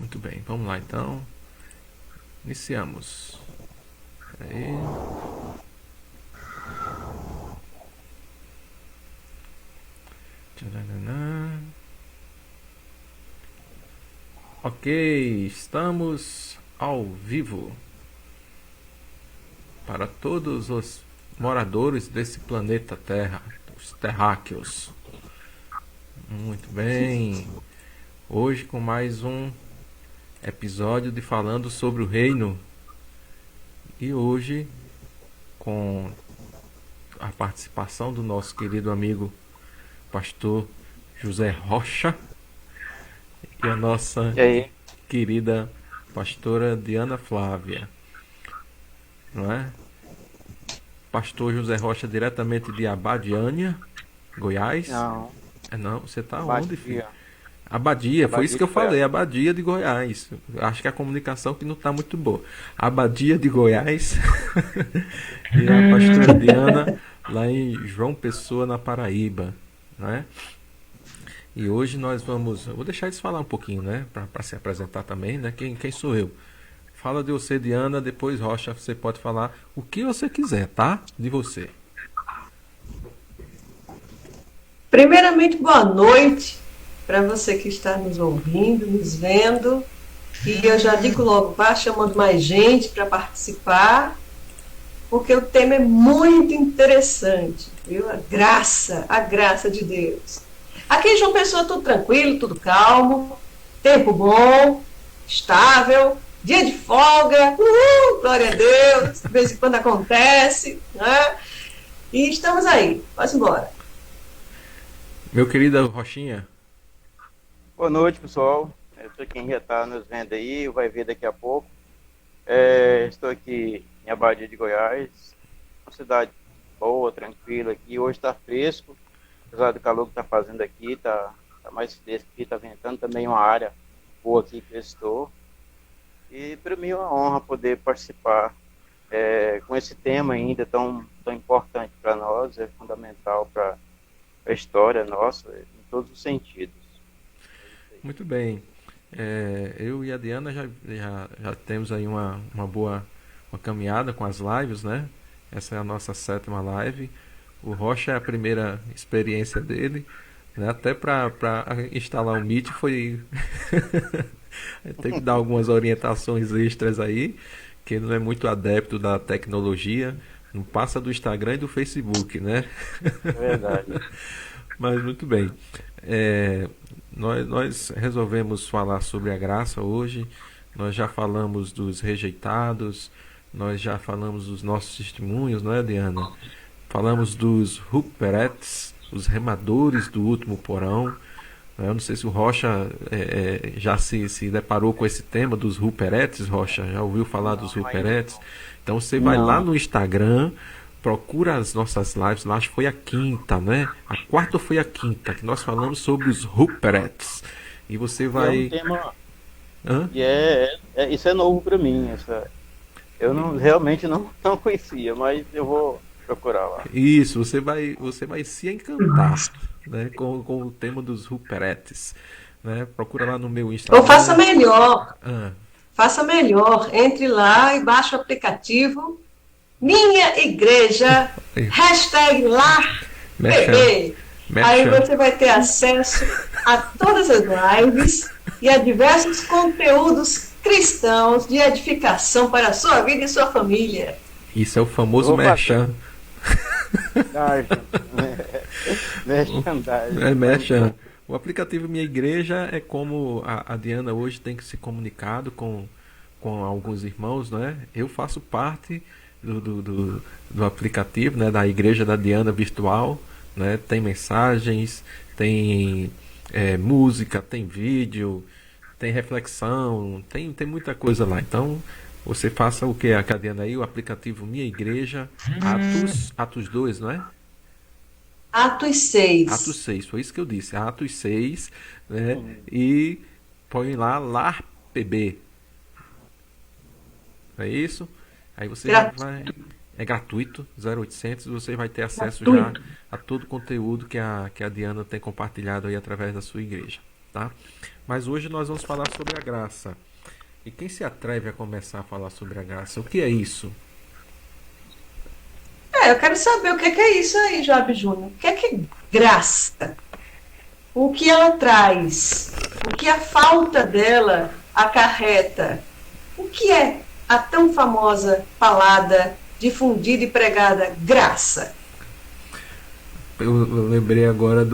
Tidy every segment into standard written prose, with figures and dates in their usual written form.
Muito bem, vamos lá então. Iniciamos. Aí. Tcharanã. Ok, estamos ao vivo para todos os moradores desse planeta Terra, os terráqueos. Muito bem. Hoje com mais um episódio de falando sobre o reino. E hoje com a participação do nosso querido amigo pastor José Rocha e a nossa E aí? querida pastora Diana Flávia, não é? Pastor José Rocha diretamente de Abadiânia, Goiás. Não, É não, você tá onde, filho? Abadia. Abadia, foi isso Abadia que eu de falei, Goiás. Abadia de Goiás. Acho que a comunicação que não tá muito boa. Abadia de Goiás e a pastora Diana lá em João Pessoa, na Paraíba, né? E hoje nós vamos, eu vou deixar eles falar um pouquinho, né, para se apresentar também, né? Quem sou eu? Fala de você, Diana, depois Rocha, você pode falar o que você quiser, tá? De você. Primeiramente, boa noite para você que está nos ouvindo, nos vendo. E eu já digo logo, vá chamando mais gente para participar, porque o tema é muito interessante, viu? A graça de Deus. Aqui em João Pessoa, tudo tranquilo, tudo calmo, tempo bom, estável, dia de folga, glória a Deus, de vez em quando acontece, né? E estamos aí, vamos embora. Meu querido Rochinha, Boa noite, pessoal. Para quem já está nos vendo aí, vai ver daqui a pouco. Estou aqui em Abadia de Goiás, uma cidade boa, tranquila aqui. Hoje está fresco, apesar do calor que está fazendo aqui, tá mais fresco aqui, está ventando também uma área boa aqui que eu estou. E para mim é uma honra poder participar com esse tema ainda tão importante para nós, é fundamental para a história nossa, em todos os sentidos. É isso aí. muito bem. Eu e a Diana já temos aí uma boa uma caminhada com as lives, né? Essa é a nossa sétima live. O Rocha é a primeira experiência dele, né? Até para instalar o Meet foi teve que dar algumas orientações extras aí, que ele não é muito adepto da tecnologia, não passa do Instagram e do Facebook, né? É verdade. Mas muito bem. É, nós resolvemos falar sobre a graça hoje. Nós já falamos dos rejeitados, nós já falamos dos nossos testemunhos, não é, Diana? Falamos dos Ruperetes, os remadores do último porão. Eu não sei se o Rocha já se deparou com esse tema dos Ruperetes, Rocha. Já ouviu falar dos Não, ainda Ruperetes? não. Então você vai lá Não. no Instagram, procura as nossas lives, lá acho que foi a quinta, né? A quarta foi a quinta, que nós falamos sobre os Ruperetes. E você E é um vai. tema, Hã? isso é novo para mim. Eu não realmente não conhecia, mas eu vou procurar lá. Isso, você vai se encantar, né, com o tema dos Ruperetes. Né? Procura lá no meu Ou Instagram. Ah, faça melhor, entre lá e baixe o aplicativo Minha Igreja, hashtag Merchan. LarPB. Aí Merchan. você vai ter acesso a todas as lives e a diversos conteúdos cristãos de edificação para a sua vida e sua família. Isso é o Eu famoso vou fazer. Merchan. Merchandising. É Muito Merchan. bom. O aplicativo Minha Igreja é como a Diana hoje tem que se comunicado com alguns irmãos, né? Eu faço parte do aplicativo, né? Da Igreja da Diana Virtual, né? Tem mensagens, tem música, tem vídeo, tem reflexão, tem muita coisa lá. Então, você faça o que a Diana aí, o aplicativo Minha Igreja, Atos 2, não é? Atos Atos 6. 6 foi isso que eu disse. Atos 6, né? Hum. E põe lá LAR PB. É isso? Aí você já vai. É gratuito, 0800, você vai ter acesso já Gratuito. a todo o conteúdo que a Diana tem compartilhado aí através da sua igreja. tá? Mas hoje nós vamos falar sobre a graça. E quem se atreve a começar a falar sobre a graça? O que é isso? Eu quero saber o que é isso aí, Job Júnior. O que é graça? O que ela traz? O que a falta dela acarreta? O que é a tão famosa, falada, difundida e pregada graça? Eu lembrei agora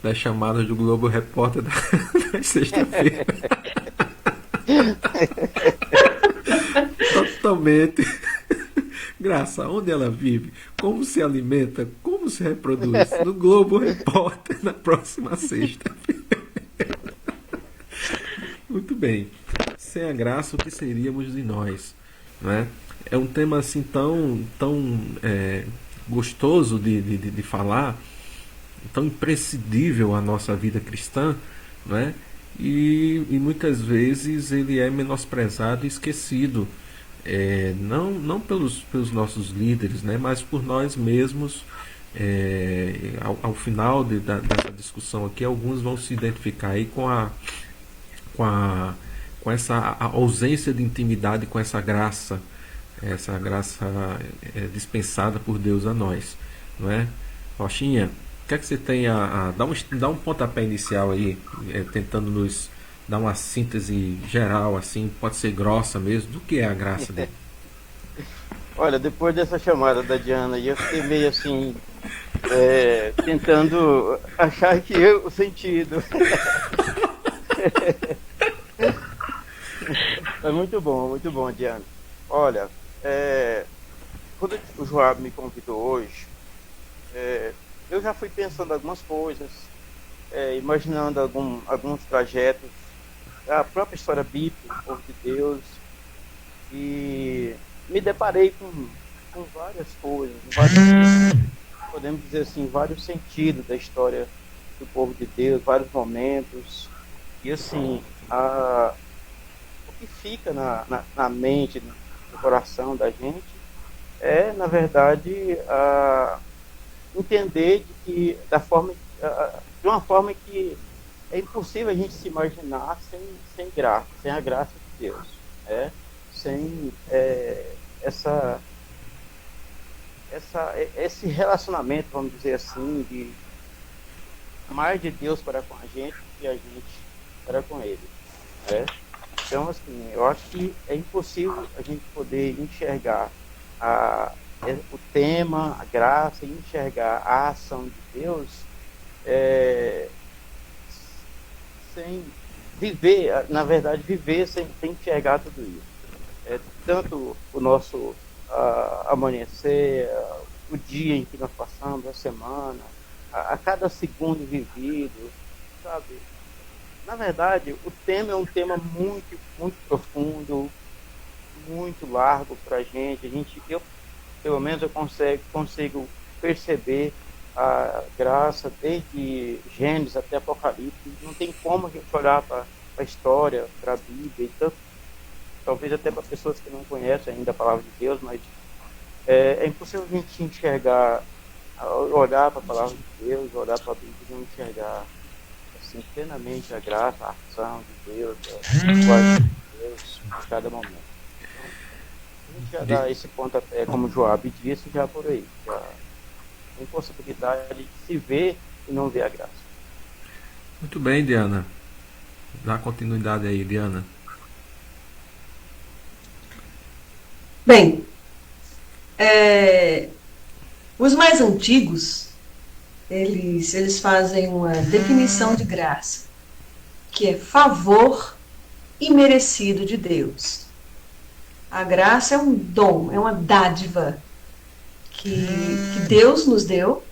das chamadas do Globo Repórter da sexta-feira. Totalmente. Graça, onde ela vive, como se alimenta, como se reproduz. No Globo Repórter, na próxima sexta. Muito bem. Sem a graça, o que seríamos de nós? Né? É um tema assim tão gostoso de falar, tão imprescindível à nossa vida cristã, né? E muitas vezes ele é menosprezado e esquecido. Não pelos nossos líderes, né, mas por nós mesmos. Ao final dessa discussão aqui, alguns vão se identificar aí com essa ausência de intimidade com essa graça dispensada por Deus a nós, não é? Rochinha, o que é que você tem dá um pontapé inicial aí, tentando nos dar uma síntese geral, assim, pode ser grossa mesmo, do que é a graça dele? Olha, depois dessa chamada da Diana, eu fiquei meio assim, tentando achar aqui o sentido. Mas muito bom, Diana. Olha, quando o Joab me convidou hoje, eu já fui pensando algumas coisas, imaginando alguns trajetos, a própria história bíblica, o povo de Deus, e me deparei com várias coisas, podemos dizer assim, vários sentidos da história do povo de Deus, vários momentos, e assim, o que fica na mente, no coração da gente, na verdade, entender de uma forma que é impossível a gente se imaginar sem graça, sem a graça de Deus, sem esse relacionamento, vamos dizer assim, de mais de Deus para com a gente que a gente para com Ele. Então, assim, eu acho que é impossível a gente poder enxergar o tema, a graça, e enxergar a ação de Deus sem viver, na verdade, viver sem enxergar tudo isso. Tanto o nosso amanhecer, o dia em que nós passamos, a semana, a cada segundo vivido, sabe? Na verdade, o tema é um tema muito, muito profundo, muito largo para a gente. Eu, pelo menos, eu consigo perceber a graça desde Gênesis até Apocalipse. Não tem como a gente olhar para a história, para a Bíblia, talvez até para pessoas que não conhecem ainda a palavra de Deus, mas é impossível a gente enxergar, olhar para a palavra de Deus, olhar para a Bíblia e não enxergar assim, plenamente a graça, a ação de Deus, a glória de Deus em cada momento. Então, a gente já dá esse pontapé, como o Joab disse, já por aí. Já tem possibilidade de se ver e não ver a graça. Muito bem, Diana. Dá continuidade aí, Diana. Bem, os mais antigos, eles fazem uma definição de graça, que é favor imerecido de Deus. A graça é um dom, é uma dádiva que Deus nos deu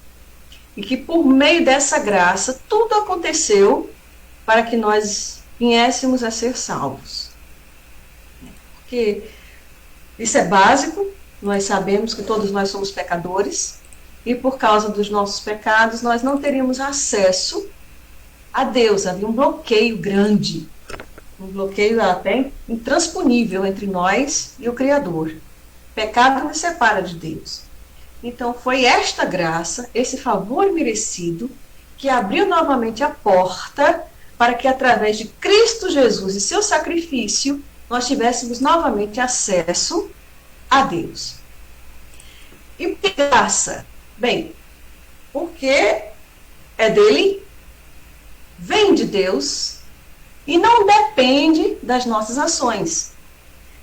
e que por meio dessa graça tudo aconteceu para que nós viéssemos a ser salvos. Porque isso é básico, nós sabemos que todos nós somos pecadores e por causa dos nossos pecados nós não teríamos acesso a Deus. Havia um bloqueio grande, um bloqueio até intransponível entre nós e o Criador. Pecado nos separa de Deus. Então foi esta graça, esse favor merecido, que abriu novamente a porta para que através de Cristo Jesus e seu sacrifício, nós tivéssemos novamente acesso a Deus. E por que graça? Bem, porque é dele, vem de Deus e não depende das nossas ações.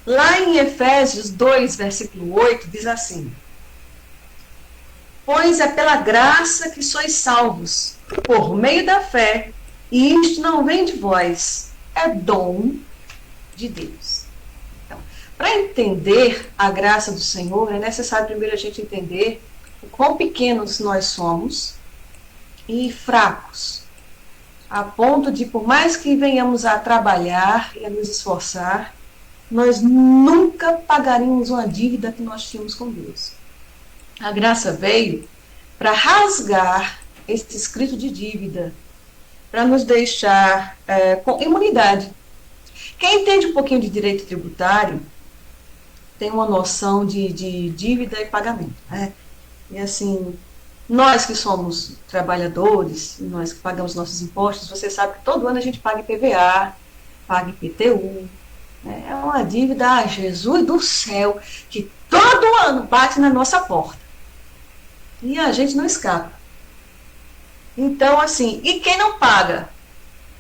Lá em Efésios 2, versículo 8, diz assim: pois é pela graça que sois salvos, por meio da fé, e isto não vem de vós, é dom de Deus. Então, para entender a graça do Senhor, é necessário primeiro a gente entender o quão pequenos nós somos e fracos, a ponto de, por mais que venhamos a trabalhar e a nos esforçar, nós nunca pagaríamos uma dívida que nós tínhamos com Deus. A graça veio para rasgar esse escrito de dívida, para nos deixar com imunidade. Quem entende um pouquinho de direito tributário tem uma noção de dívida e pagamento, né? E assim, nós que somos trabalhadores, nós que pagamos nossos impostos, você sabe que todo ano a gente paga IPVA, paga IPTU, né? É uma dívida, Jesus do céu, que todo ano bate na nossa porta. E a gente não escapa. Então, assim, e quem não paga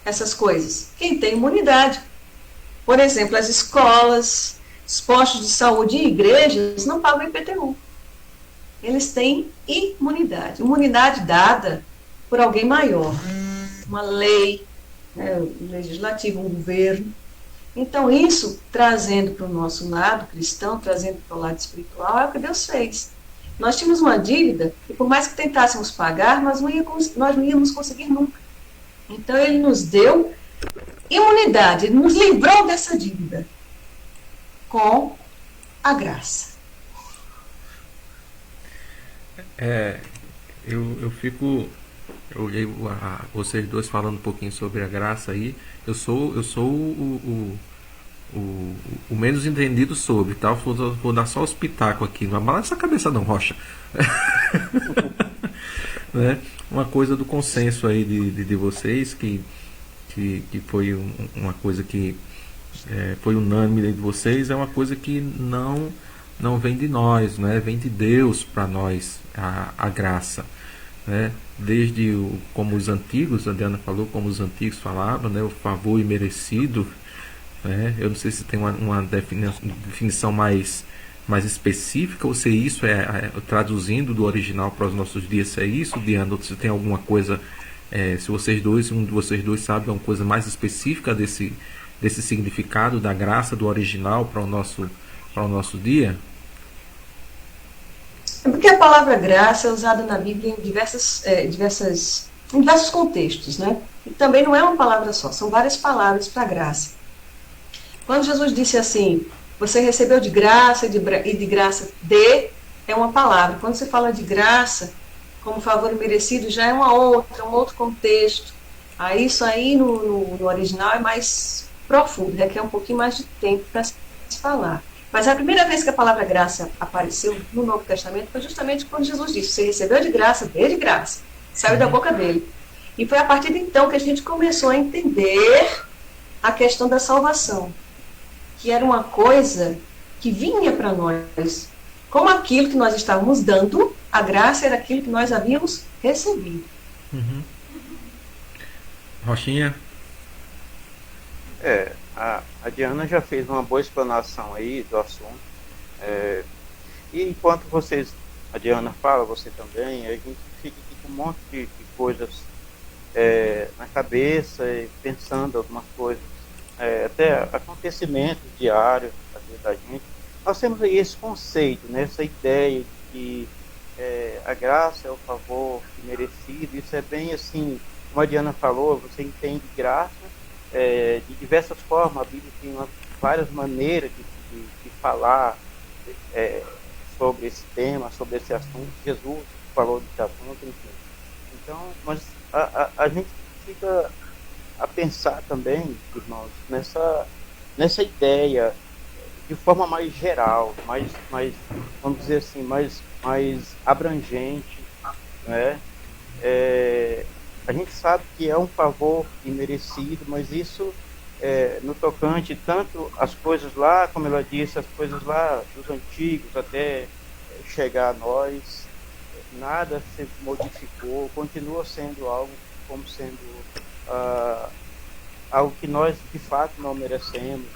essas coisas? Quem tem imunidade. Por exemplo, as escolas, os postos de saúde e igrejas não pagam IPTU. Eles têm imunidade. Imunidade dada por alguém maior. Uma lei, né, um legislativo, um governo. Então, isso, trazendo para o nosso lado cristão, trazendo para o lado espiritual, é o que Deus fez. Nós tínhamos uma dívida e, por mais que tentássemos pagar, nós não íamos conseguir nunca. Então, Ele nos deu imunidade, Ele nos livrou dessa dívida com a graça. Eu fico. Eu olhei vocês dois falando um pouquinho sobre a graça aí. Eu sou o menos entendido sobre, tá? Vou dar só os pitacos aqui. Não abala essa cabeça não, Rocha. Né? Uma coisa do consenso aí de vocês, que foi uma coisa que foi unânime de vocês, é uma coisa que não vem de nós, né? Vem de Deus para nós, a graça. Né? Desde como os antigos, a Diana falou, como os antigos falavam, né? O favor imerecido. Eu não sei se tem uma definição mais específica, ou se isso traduzindo do original para os nossos dias, se é isso, Diana, ou se tem alguma coisa, se um de vocês dois sabe uma coisa mais específica desse significado da graça do original para o nosso dia. É porque a palavra graça é usada na Bíblia em diversos contextos, né? E também não é uma palavra só, são várias palavras para graça. Quando Jesus disse assim, você recebeu de graça e de graça é uma palavra. Quando você fala de graça, como favor merecido, já é um outro contexto. Aí isso aí no original é mais profundo, requer um pouquinho mais de tempo para se falar. Mas a primeira vez que a palavra graça apareceu no Novo Testamento foi justamente quando Jesus disse, você recebeu de graça, dê de graça. Saiu da boca dele. E foi a partir de então que a gente começou a entender a questão da salvação, que era uma coisa que vinha para nós, como aquilo que nós estávamos dando, a graça era aquilo que nós havíamos recebido. Uhum. Rochinha? A Diana já fez uma boa explanação aí do assunto. E enquanto a Diana fala, você também, a gente fica aqui com um monte de coisas na cabeça, pensando algumas coisas, até acontecimentos diários da vida da gente. Nós temos aí esse conceito, né, essa ideia de que a graça é o favor merecido. Isso é bem assim, como a Diana falou, você entende graça de diversas formas. A Bíblia tem várias maneiras de falar sobre esse tema, sobre esse assunto. Jesus falou desse assunto, enfim. Então, mas a gente fica a pensar também, irmãos, nessa ideia de forma mais geral, mais vamos dizer assim, mais abrangente, né? a gente sabe que é um favor imerecido, mas isso no tocante tanto as coisas lá, como ela disse, as coisas lá dos antigos até chegar a nós, nada se modificou, continua sendo algo como sendo algo que nós de fato não merecemos.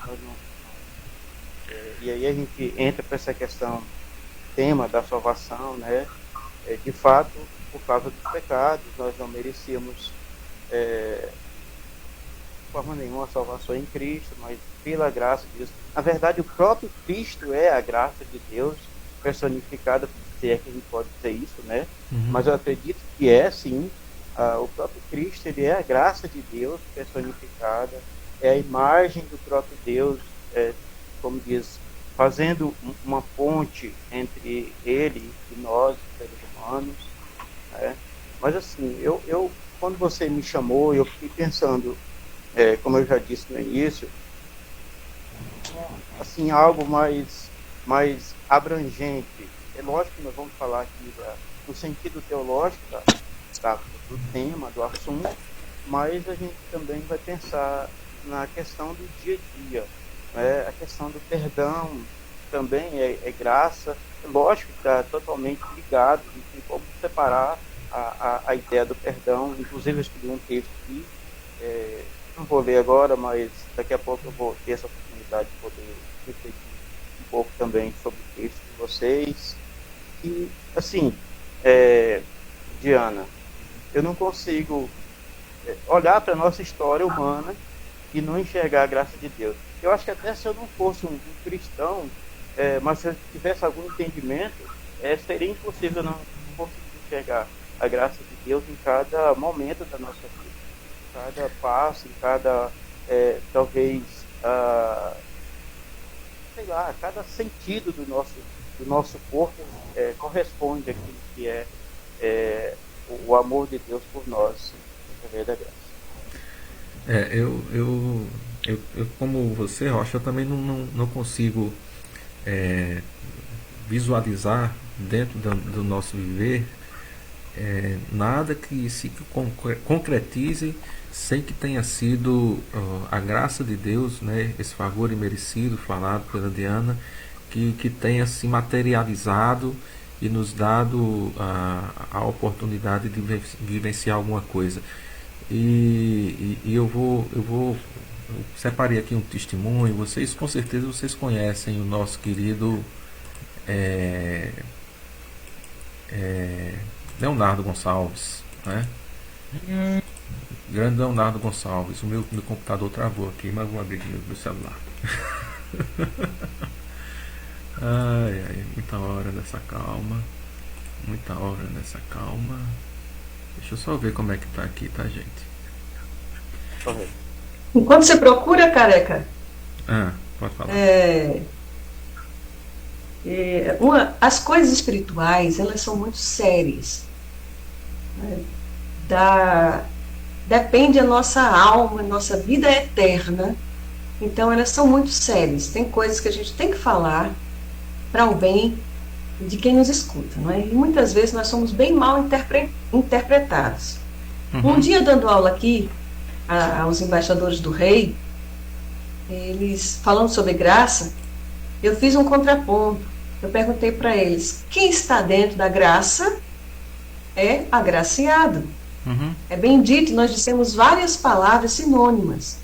E aí a gente entra para essa questão, tema da salvação, né? De fato, por causa dos pecados, nós não merecíamos de forma nenhuma a salvação em Cristo, mas pela graça de Deus. Na verdade, o próprio Cristo é a graça de Deus personificada, se é que a gente pode dizer isso, né? Uhum. Mas eu acredito que é sim. O próprio Cristo, ele é a graça de Deus personificada, é a imagem do próprio Deus, como diz, fazendo uma ponte entre ele e nós, seres humanos, né? Mas assim, eu quando você me chamou, eu fiquei pensando, como eu já disse no início, assim, algo mais abrangente. É lógico que nós vamos falar aqui no sentido teológico do tema, do assunto, mas a gente também vai pensar na questão do dia a dia, né? A questão do perdão também é graça. Lógico que está totalmente ligado, não tem como separar a ideia do perdão. Inclusive eu escrevi um texto aqui, não vou ler agora, mas daqui a pouco eu vou ter essa oportunidade de poder refletir um pouco também sobre o texto de vocês. E assim, Diana, eu não consigo olhar para a nossa história humana e não enxergar a graça de Deus. Eu acho que até se eu não fosse um cristão, mas se eu tivesse algum entendimento, seria impossível não conseguir enxergar a graça de Deus em cada momento da nossa vida, em cada passo, em cada, talvez, sei lá, cada sentido do nosso corpo corresponde àquilo que o amor de Deus por nós, através da graça. Eu como você, Rocha, eu também não consigo visualizar dentro do nosso viver nada que se concretize sem que tenha sido a graça de Deus, né, esse favor imerecido falado pela Diana, que tenha se materializado e nos dado a oportunidade de vivenciar alguma coisa. E eu separei aqui um testemunho. Vocês com certeza conhecem o nosso querido Leonardo Gonçalves, né? Grande Leonardo Gonçalves. O meu computador travou aqui, mas vou abrir aqui meu celular. Ai, muita hora nessa calma. Muita hora nessa calma. Deixa eu só ver como é que tá aqui, tá, gente? Correto. Enquanto você procura, careca, Pode falar. as coisas espirituais, elas são muito sérias, né? Depende a nossa alma, a nossa vida eterna. Então elas são muito sérias. Tem coisas que a gente tem que falar para o bem de quem nos escuta, não é? E muitas vezes nós somos bem mal interpretados. Um dia, dando aula aqui aos embaixadores do rei, eles falando sobre graça, eu fiz um contraponto. Eu perguntei para eles: quem está dentro da graça é agraciado. É bendito. Nós dissemos várias palavras sinônimas.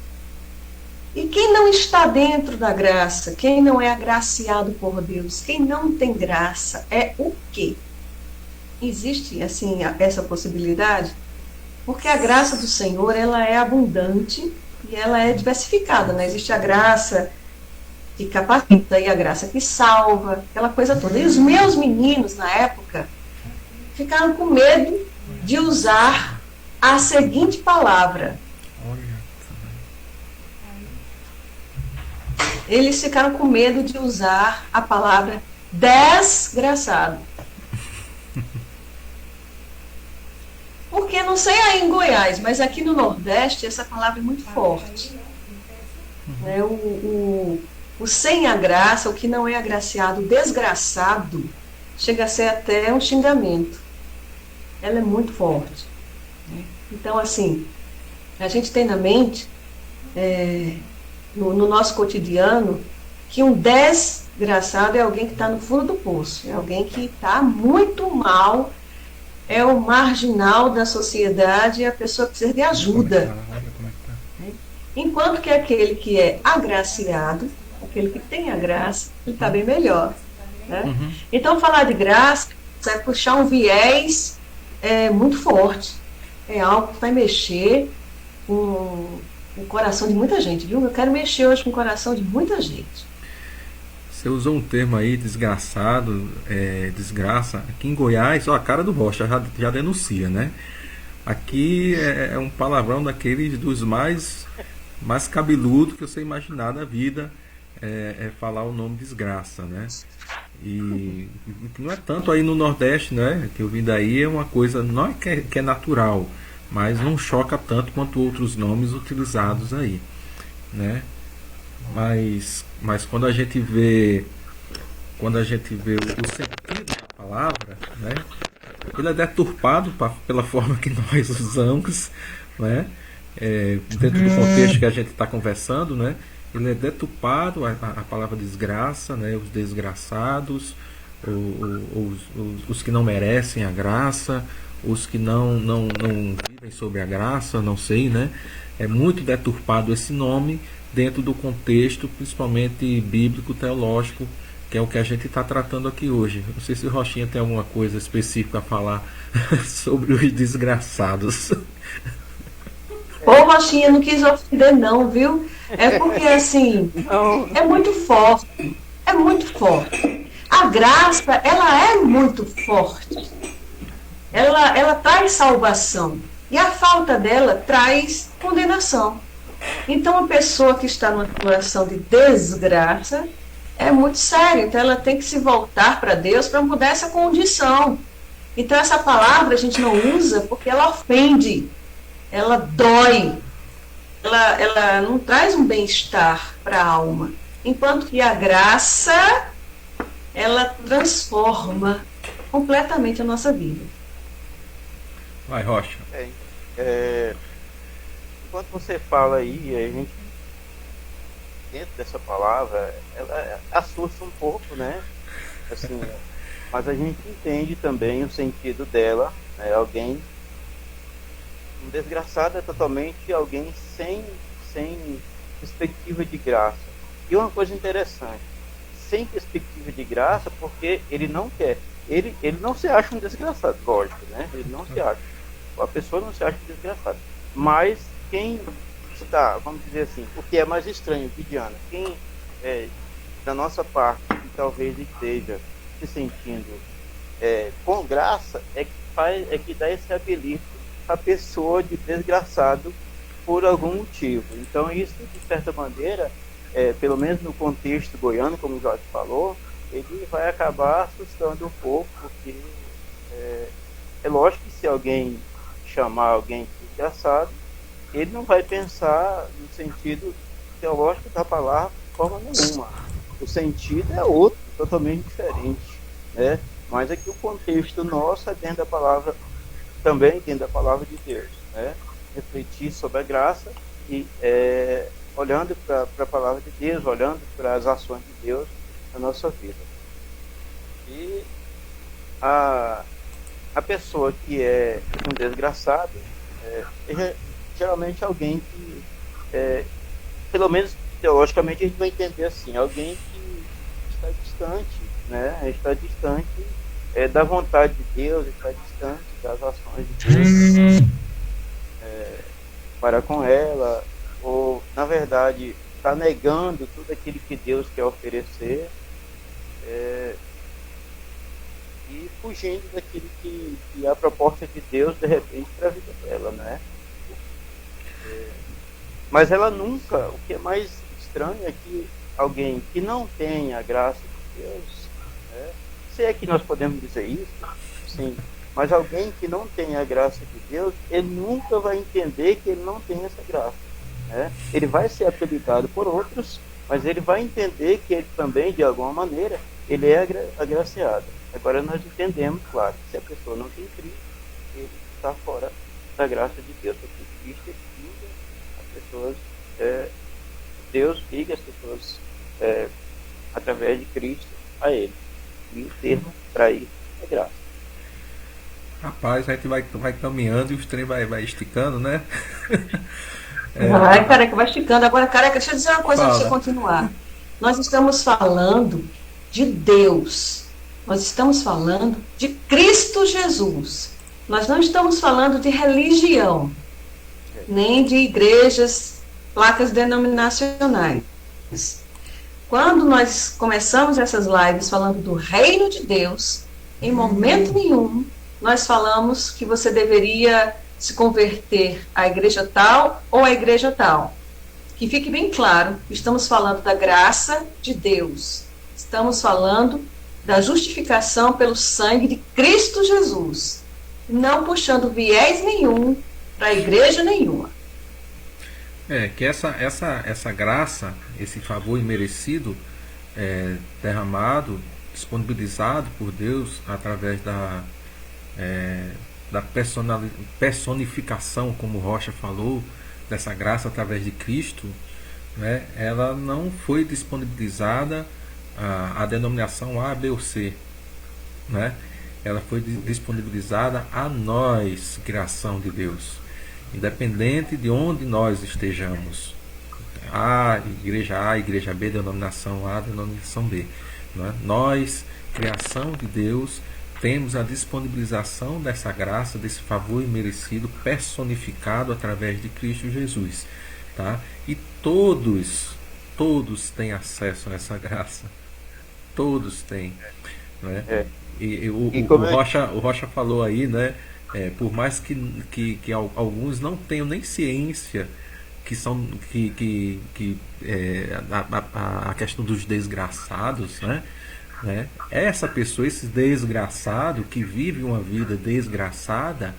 E quem não está dentro da graça, quem não é agraciado por Deus, quem não tem graça, é o quê? Existe, assim, essa possibilidade? Porque a graça do Senhor, ela é abundante e ela é diversificada, né? Existe a graça que capacita e a graça que salva, aquela coisa toda. E os meus meninos, na época, ficaram com medo de usar a seguinte palavra. Eles ficaram com medo de usar a palavra desgraçado. Porque, não sei aí em Goiás, mas aqui no Nordeste essa palavra é muito forte. Né? O sem a graça, o que não é agraciado, o desgraçado, chega a ser até um xingamento. Ela é muito forte. Então, assim, a gente tem na mente, no nosso cotidiano, que um desgraçado é alguém que está no fundo do poço, é alguém que está muito mal, é o marginal da sociedade, é a pessoa que precisa de ajuda. Olha como é que tá. Enquanto que aquele que é agraciado, aquele que tem a graça, ele está bem melhor. Né? Então, falar de graça é puxar um viés muito forte. É algo que vai mexer com o coração de muita gente, viu? Eu quero mexer hoje com o coração de muita gente. Você usou um termo aí, desgraçado, desgraça. Aqui em Goiás, ó, a cara do Rocha já denuncia, né? Aqui é um palavrão daqueles dos mais cabeludo que você imaginar na vida, é falar o nome desgraça, né? E não é tanto aí no Nordeste, né? Que eu vim daí é uma coisa, não é que é natural, mas não choca tanto quanto outros nomes utilizados aí, né? Mas quando a gente vê o sentido da palavra, né? Ele é deturpado pela forma que nós usamos, né? Dentro do contexto que a gente está conversando, né? Ele é deturpado a palavra desgraça, né? Os desgraçados, os que não merecem a graça, os que não vivem sobre a graça, não sei, né? É muito deturpado esse nome dentro do contexto, principalmente bíblico, teológico, que é o que a gente está tratando aqui hoje. Não sei se o Rochinha tem alguma coisa específica a falar sobre os desgraçados. Ô, Rochinha, não quis ofender não, viu? É porque, assim, é muito forte. É muito forte. A graça, ela é muito forte. Ela traz salvação. E a falta dela traz condenação. Então, a pessoa que está numa situação de desgraça é muito sério. Então, ela tem que se voltar para Deus para mudar essa condição. Então, essa palavra a gente não usa porque ela ofende, ela dói, ela não traz um bem-estar para a alma. Enquanto que a graça, ela transforma completamente a nossa vida. Vai, Rocha. Enquanto você fala aí, a gente, dentro dessa palavra, ela assusta um pouco, né? Assim, mas a gente entende também o sentido dela, né? Um desgraçado é totalmente alguém sem perspectiva de graça. E uma coisa interessante, sem perspectiva de graça, porque ele não quer. Ele não se acha um desgraçado, lógico, né? Ele não se acha. A pessoa não se acha desgraçada. Mas quem está, vamos dizer assim, o que é mais estranho, Vidiana, quem da nossa parte, que talvez esteja se sentindo com graça, é que dá esse apelido à pessoa de desgraçado por algum motivo. Então isso, de certa maneira, pelo menos no contexto goiano, como o Jorge falou, ele vai acabar assustando um pouco, porque é lógico que se alguém chamar alguém de desgraçado, ele não vai pensar no sentido teológico da palavra de forma nenhuma. O sentido é outro, totalmente diferente, né? Mas aqui o contexto nosso é dentro da palavra, também dentro da palavra de Deus, né? Refletir sobre a graça e olhando para a palavra de Deus, olhando para as ações de Deus na nossa vida. E a pessoa que é um desgraçado geralmente alguém que, pelo menos teologicamente, a gente vai entender assim, alguém que está distante, né? Está distante da vontade de Deus, está distante das ações de Deus para com ela, ou, na verdade, está negando tudo aquilo que Deus quer oferecer e fugindo daquilo que é a proposta de Deus, de repente, para a vida dela, né? Mas ela nunca, o que é mais estranho é que alguém que não tem a graça de Deus, né? Se é que nós podemos dizer isso, sim, mas alguém que não tem a graça de Deus, ele nunca vai entender que ele não tem essa graça, né? Ele vai ser apelidado por outros, mas ele vai entender que ele também, de alguma maneira, ele é agraciado. Agora nós entendemos, claro, que se a pessoa não tem Cristo, ele está fora da graça de Deus, porque Cristo liga as pessoas, Deus liga as pessoas através de Cristo a Ele. E o termo para isso é graça. Rapaz, a gente vai caminhando e os trem vai esticando, né? Vai, careca, vai esticando. Agora, careca, deixa eu dizer uma coisa para você Fala. continuar. Nós estamos falando de Deus. Nós estamos falando de Cristo Jesus. Nós não estamos falando de religião, nem de igrejas, placas denominacionais. Quando nós começamos essas lives falando do reino de Deus, em momento nenhum nós falamos que você deveria se converter à igreja tal ou à igreja tal. Que fique bem claro, estamos falando da graça de Deus. Estamos falando da justificação pelo sangue de Cristo Jesus. Não puxando viés nenhum para a igreja nenhuma. Que essa graça, esse favor imerecido, derramado, disponibilizado por Deus através da personificação, como Rocha falou, dessa graça através de Cristo, né, ela não foi disponibilizada a denominação A, B ou C, né? Ela foi disponibilizada a nós, criação de Deus, independente de onde nós estejamos. A, igreja B, denominação A, denominação B. Né? Nós, criação de Deus, temos a disponibilização dessa graça, desse favor imerecido, personificado através de Cristo Jesus. Tá? E todos têm acesso a essa graça. Todos têm. Né? O Rocha falou aí, né? Por mais que alguns não tenham nem ciência a questão dos desgraçados, né? Essa pessoa, esse desgraçado que vive uma vida desgraçada,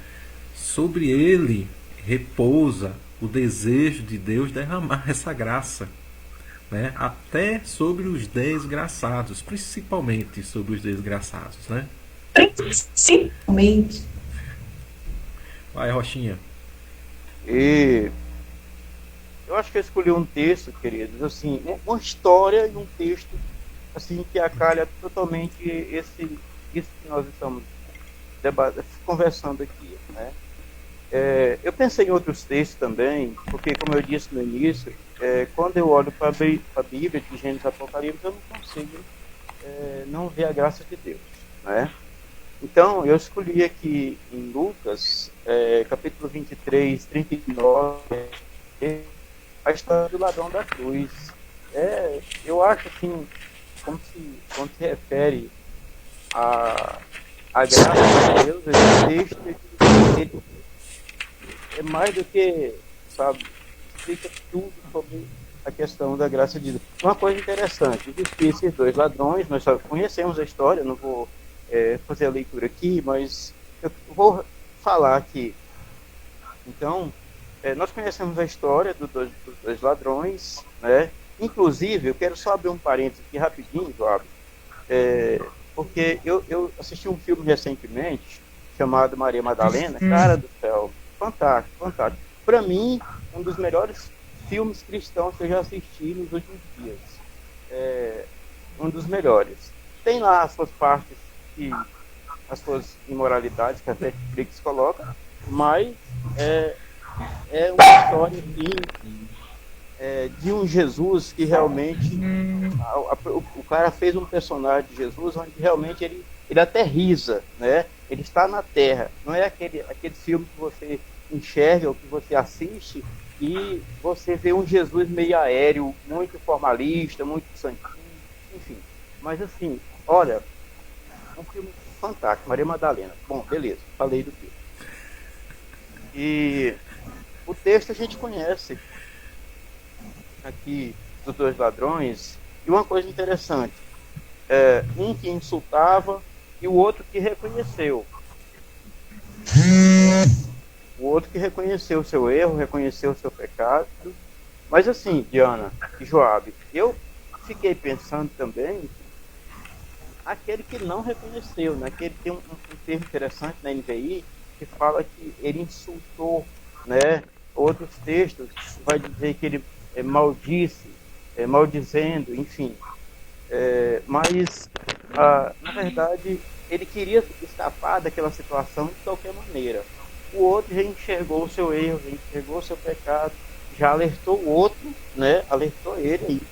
sobre ele repousa o desejo de Deus derramar essa graça, né? Até sobre os desgraçados, principalmente sobre os desgraçados, né? Principalmente. Vai, Rochinha. E eu acho que eu escolhi um texto, queridos, assim, uma história e um texto assim que acalha totalmente isso que nós estamos conversando aqui, né? Eu pensei em outros textos também, porque, como eu disse no início, quando eu olho para a Bíblia de Gênesis e Apocalipse, eu não consigo não ver a graça de Deus, né? Então, eu escolhi aqui em Lucas, capítulo 23, 39, a história do ladrão da cruz. Eu acho assim, quando se refere à graça de Deus, esse texto ele é mais do que, sabe, explica tudo sobre a questão da graça de Deus. Uma coisa interessante, existiam esses dois ladrões, nós só conhecemos a história, não vou fazer a leitura aqui, mas eu vou falar aqui. Então, nós conhecemos a história dos dois ladrões, né? Inclusive, eu quero só abrir um parênteses aqui rapidinho, Joab, porque eu assisti um filme recentemente chamado Maria Madalena. Cara do céu, fantástico, fantástico. Para mim, um dos melhores filmes cristãos que eu já assisti nos últimos dias. Um dos melhores. Tem lá as suas partes as suas imoralidades que a Netflix coloca, mas é uma história de um Jesus que realmente o cara fez um personagem de Jesus onde realmente ele aterriza, né? Ele está na terra, não é aquele filme que você enxerga ou que você assiste e você vê um Jesus meio aéreo, muito formalista, muito santinho, enfim. Mas assim, olha, um filme fantástico, Maria Madalena. Bom, beleza, falei do filme. E o texto a gente conhece aqui dos dois ladrões, e uma coisa interessante, um que insultava e o outro que reconheceu. O outro que reconheceu o seu erro, reconheceu o seu pecado. Mas assim, Diana e Joab, eu fiquei pensando também aquele que não reconheceu, né? Que ele tem um termo interessante na NVI, que fala que ele insultou, né? Outros textos vai dizer que ele maldisse, maldizendo, enfim. Mas, na verdade, ele queria escapar daquela situação de qualquer maneira. O outro já enxergou o seu erro, já enxergou o seu pecado, já alertou o outro, né? Alertou ele aí, e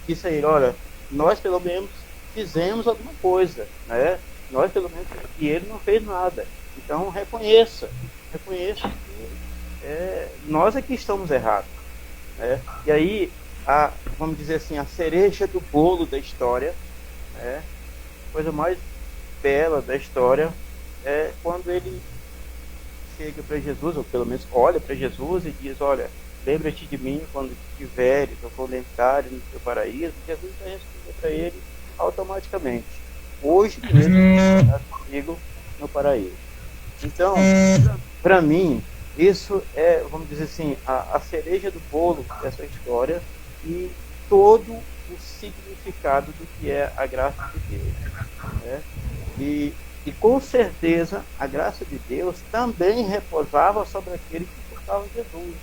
disse a ele, olha, nós pelo menos fizemos alguma coisa, né? Nós pelo menos, e ele não fez nada. Então reconheça que nós é que estamos errados, né? E aí, vamos dizer assim, a cereja do bolo da história, né? A coisa mais bela da história é quando ele chega para Jesus, ou pelo menos olha para Jesus e diz, olha, lembra-te de mim quando tiveres ou quando entrares no teu paraíso. Jesus vai responder para ele automaticamente, hoje mesmo estás comigo no paraíso. Então, para mim, isso é, vamos dizer assim, a cereja do bolo dessa história e todo o significado do que é a graça de Deus, né? E com certeza a graça de Deus também repousava sobre aquele que portava Jesus.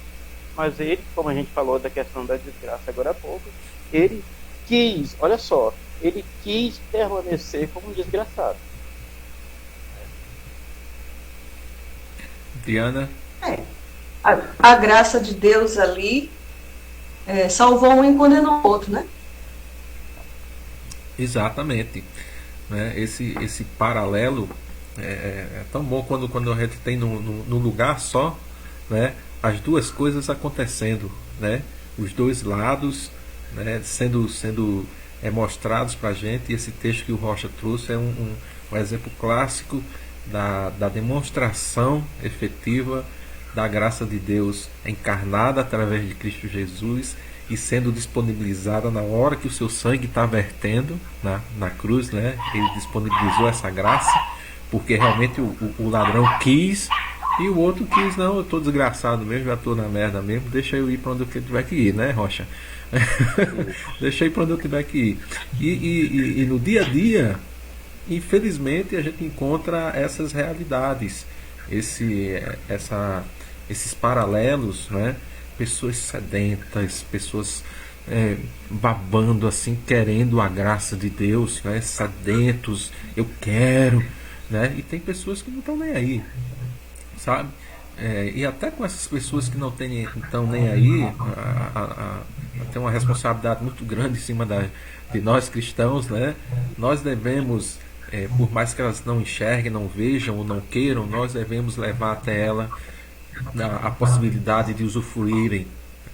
Mas ele, como a gente falou da questão da desgraça agora há pouco, ele quis, olha só, ele quis permanecer como um desgraçado. Diana? A graça de Deus ali salvou um e condenou o outro, né? Exatamente. Né? Esse paralelo é tão bom quando a gente tem no lugar só, né? As duas coisas acontecendo, né? Os dois lados, né? sendo mostrados para a gente. E esse texto que o Rocha trouxe é um exemplo clássico da demonstração efetiva da graça de Deus encarnada através de Cristo Jesus e sendo disponibilizada na hora que o seu sangue está vertendo na cruz, né? Ele disponibilizou essa graça porque realmente o ladrão quis e o outro quis, não, eu estou desgraçado mesmo, já estou na merda mesmo, deixa eu ir para onde eu tiver que ir, né, Rocha? Deixa eu ir para onde eu tiver que ir. E no dia a dia, infelizmente, a gente encontra essas realidades, esses paralelos, né? Pessoas sedentas, pessoas babando assim, querendo a graça de Deus, né? Sedentos, eu quero, né? E tem pessoas que não estão nem aí, sabe? E até com essas pessoas que não estão nem aí, tem uma responsabilidade muito grande em cima de nós cristãos, né? Nós devemos, por mais que elas não enxerguem, não vejam ou não queiram, nós devemos levar até ela a possibilidade de usufruírem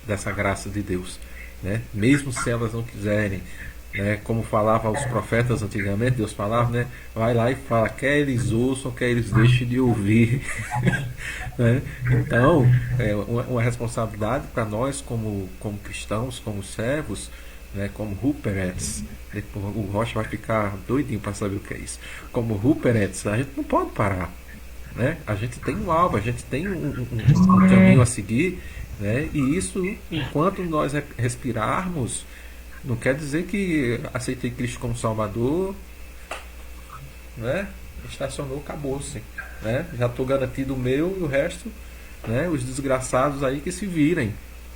dessa graça de Deus, né? Mesmo se elas não quiserem, né? Como falava os profetas antigamente, Deus falava, né? Vai lá e fala, quer eles ouçam, quer eles deixem de ouvir. Né? Então, uma responsabilidade para nós como cristãos, como servos, né? Como Ruperets. O Rocha vai ficar doidinho para saber o que é isso. Como Ruperets, a gente não pode parar, né? A gente tem um alvo, a gente tem um caminho a seguir, né? E isso, enquanto nós respirarmos, não quer dizer que aceitei Cristo como Salvador, né? Estacionou, acabou-se, né? Já estou garantido o meu e o resto, né? Os desgraçados aí que se virem.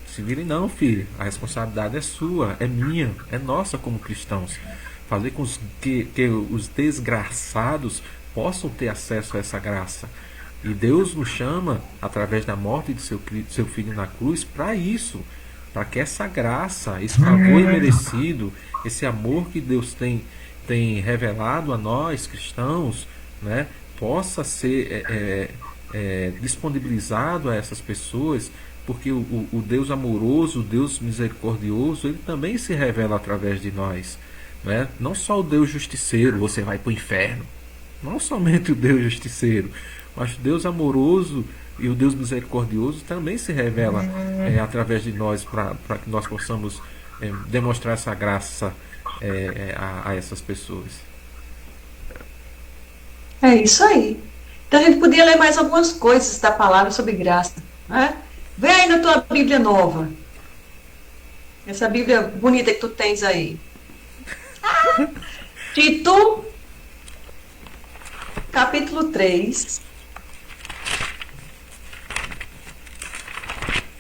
Se virem não, filho. A responsabilidade é sua, é minha, é nossa como cristãos. Fazer com que os desgraçados possam ter acesso a essa graça. E Deus nos chama, através da morte de seu Filho na cruz, para isso. Para que essa graça, esse favor imerecido, esse amor que Deus tem revelado a nós, cristãos, né, possa ser disponibilizado a essas pessoas, porque o Deus amoroso, o Deus misericordioso, ele também se revela através de nós. Né? Não só o Deus justiceiro, você vai para o inferno. Não somente o Deus justiceiro, mas o Deus amoroso e o Deus misericordioso também se revela através de nós, para que nós possamos demonstrar essa graça a essas pessoas. É isso aí. Então a gente podia ler mais algumas coisas da palavra sobre graça, né? Vê aí na tua Bíblia nova. Essa Bíblia bonita que tu tens aí. Tito, capítulo 3.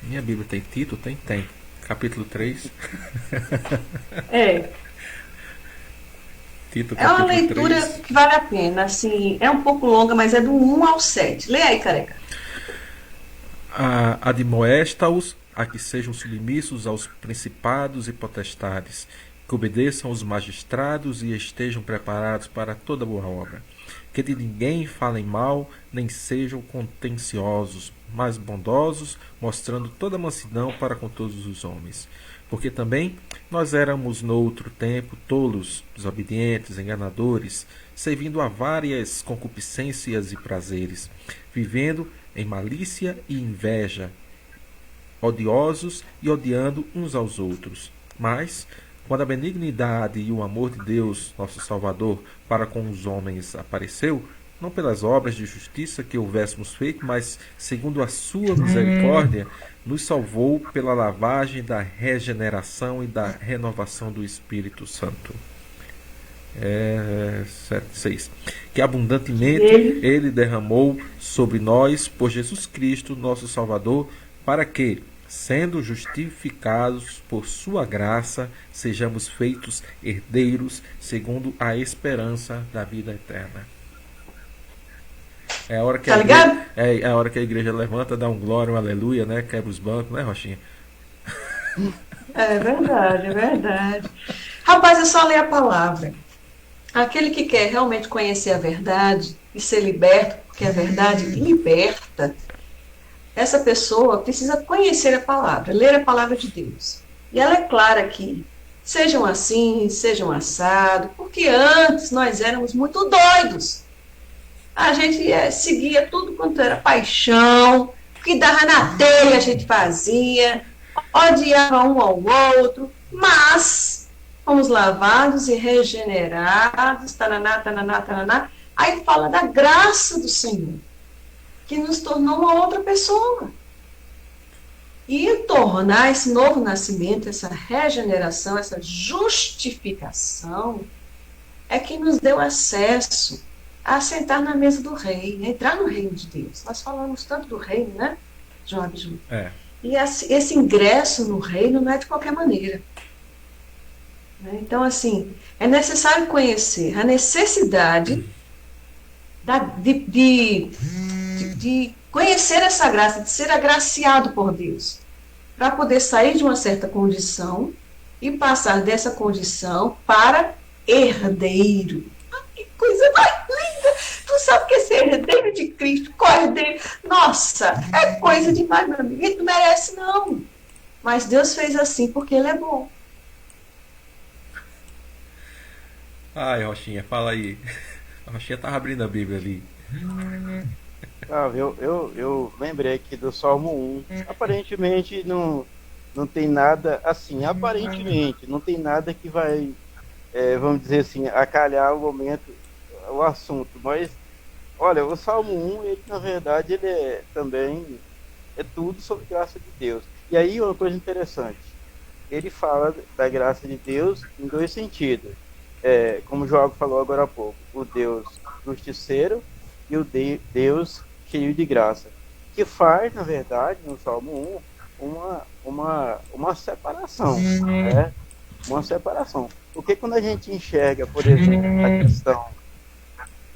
Minha Bíblia tem Tito? Tem. Capítulo 3. É, Tito, é uma capítulo leitura 3. que vale a pena, assim, é um pouco longa, mas é do 1 ao 7. Lê aí, careca. Admoesta-os a que sejam submissos aos principados e potestades, que obedeçam aos magistrados e estejam preparados para toda boa obra. Que de ninguém falem mal, nem sejam contenciosos, mas bondosos, mostrando toda mansidão para com todos os homens. Porque também nós éramos noutro tempo tolos, desobedientes, enganadores, servindo a várias concupiscências e prazeres, vivendo em malícia e inveja, odiosos e odiando uns aos outros. Mas, quando a benignidade e o amor de Deus, nosso Salvador, para com os homens apareceu, não pelas obras de justiça que houvéssemos feito, mas segundo a sua misericórdia, nos salvou pela lavagem da regeneração e da renovação do Espírito Santo. 6. Que abundantemente ele derramou sobre nós por Jesus Cristo, nosso Salvador, para que, sendo justificados por sua graça, sejamos feitos herdeiros segundo a esperança da vida eterna. É a hora que Tá ligado? é a hora que a igreja levanta, dá um glória, um aleluia, né? Quebra os bancos, né, Rochinha? É verdade, é verdade. Rapaz, é só ler a palavra. Aquele que quer realmente conhecer a verdade e ser liberto, porque a verdade liberta, essa pessoa precisa conhecer a palavra, ler a palavra de Deus. E ela é clara aqui. Sejam assim, sejam assado, porque antes nós éramos muito doidos. A gente seguia tudo quanto era paixão, o que dava na telha a gente fazia, odiava um ao outro, mas fomos lavados e regenerados, tananá, tananá, tananá. Aí fala da graça do Senhor, que nos tornou uma outra pessoa. E tornar esse novo nascimento, essa regeneração, essa justificação, é que nos deu acesso a sentar na mesa do rei, entrar no reino de Deus. Nós falamos tanto do reino, né, João Abjur? E esse ingresso no reino não é de qualquer maneira. Então, assim, é necessário conhecer a necessidade de conhecer essa graça, de ser agraciado por Deus, para poder sair de uma certa condição e passar dessa condição para herdeiro. Que coisa mais linda! Tu sabe que ser herdeiro de Cristo, co-herdeiro, nossa, é coisa demais, meu amigo. Ele não merece, não. Mas Deus fez assim porque Ele é bom. Ai, Rochinha, fala aí. A Rochinha tava abrindo a Bíblia ali. Eu lembrei aqui do Salmo 1. Aparentemente não tem nada assim. Aparentemente não tem nada que vai, vamos dizer assim, acalhar o momento, o assunto. Mas, olha, o Salmo 1, ele na verdade, ele também é tudo sobre graça de Deus. E aí uma coisa interessante. Ele fala da graça de Deus em dois sentidos. Como o João falou agora há pouco, o Deus justiceiro e o Deus cheio de graça, que faz, na verdade, no Salmo 1, uma separação, né? Uma separação. Porque quando a gente enxerga, por exemplo, a questão,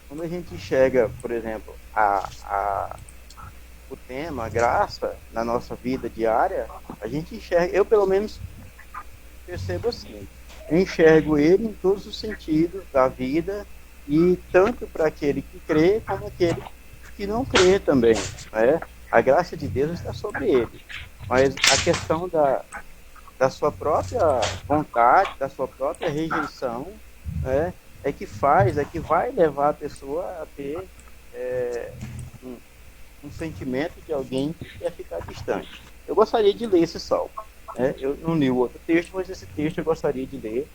quando a gente enxerga, por exemplo, o tema, a graça, na nossa vida diária, a gente enxerga, eu pelo menos percebo assim, eu enxergo ele em todos os sentidos da vida, e tanto para aquele que crê como aquele que não crê também, né? A graça de Deus está sobre ele, mas a questão da sua própria vontade, da sua própria rejeição, né, é que vai levar a pessoa a ter um sentimento de alguém que quer ficar distante. Eu gostaria de ler esse salmo. Eu não li o outro texto, mas esse texto eu gostaria de ler.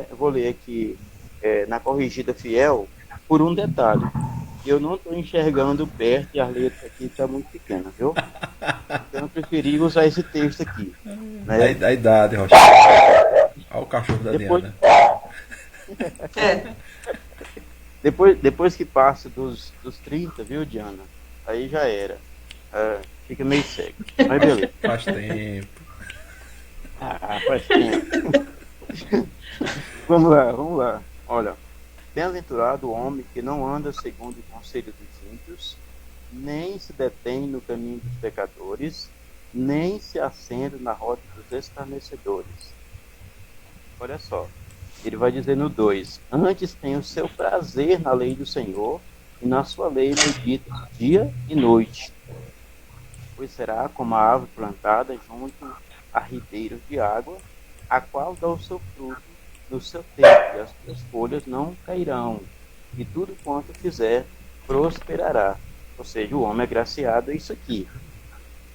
Eu vou ler aqui na Corrigida Fiel por um detalhe. Eu não estou enxergando perto e a letra aqui está muito pequena, viu? Então eu preferi usar esse texto aqui. Né? Da idade, Rocha. Olha o cachorro da Diana. Depois que passa dos 30, viu, Diana? Aí já era. Fica meio cego. Mas beleza. Faz tempo. Faz tempo. Vamos lá, vamos lá. Olha, bem-aventurado o homem que não anda segundo o conselho dos ímpios, nem se detém no caminho dos pecadores, nem se assenta na roda dos escarnecedores. Olha só, ele vai dizer no 2: antes tem o seu prazer na lei do Senhor, e na sua lei medita dia e noite. Pois será como a árvore plantada junto a ribeiros de água, a qual dá o seu fruto no seu tempo, e as suas folhas não cairão, e tudo quanto fizer prosperará. Ou seja, o homem é agraciado, é isso aqui.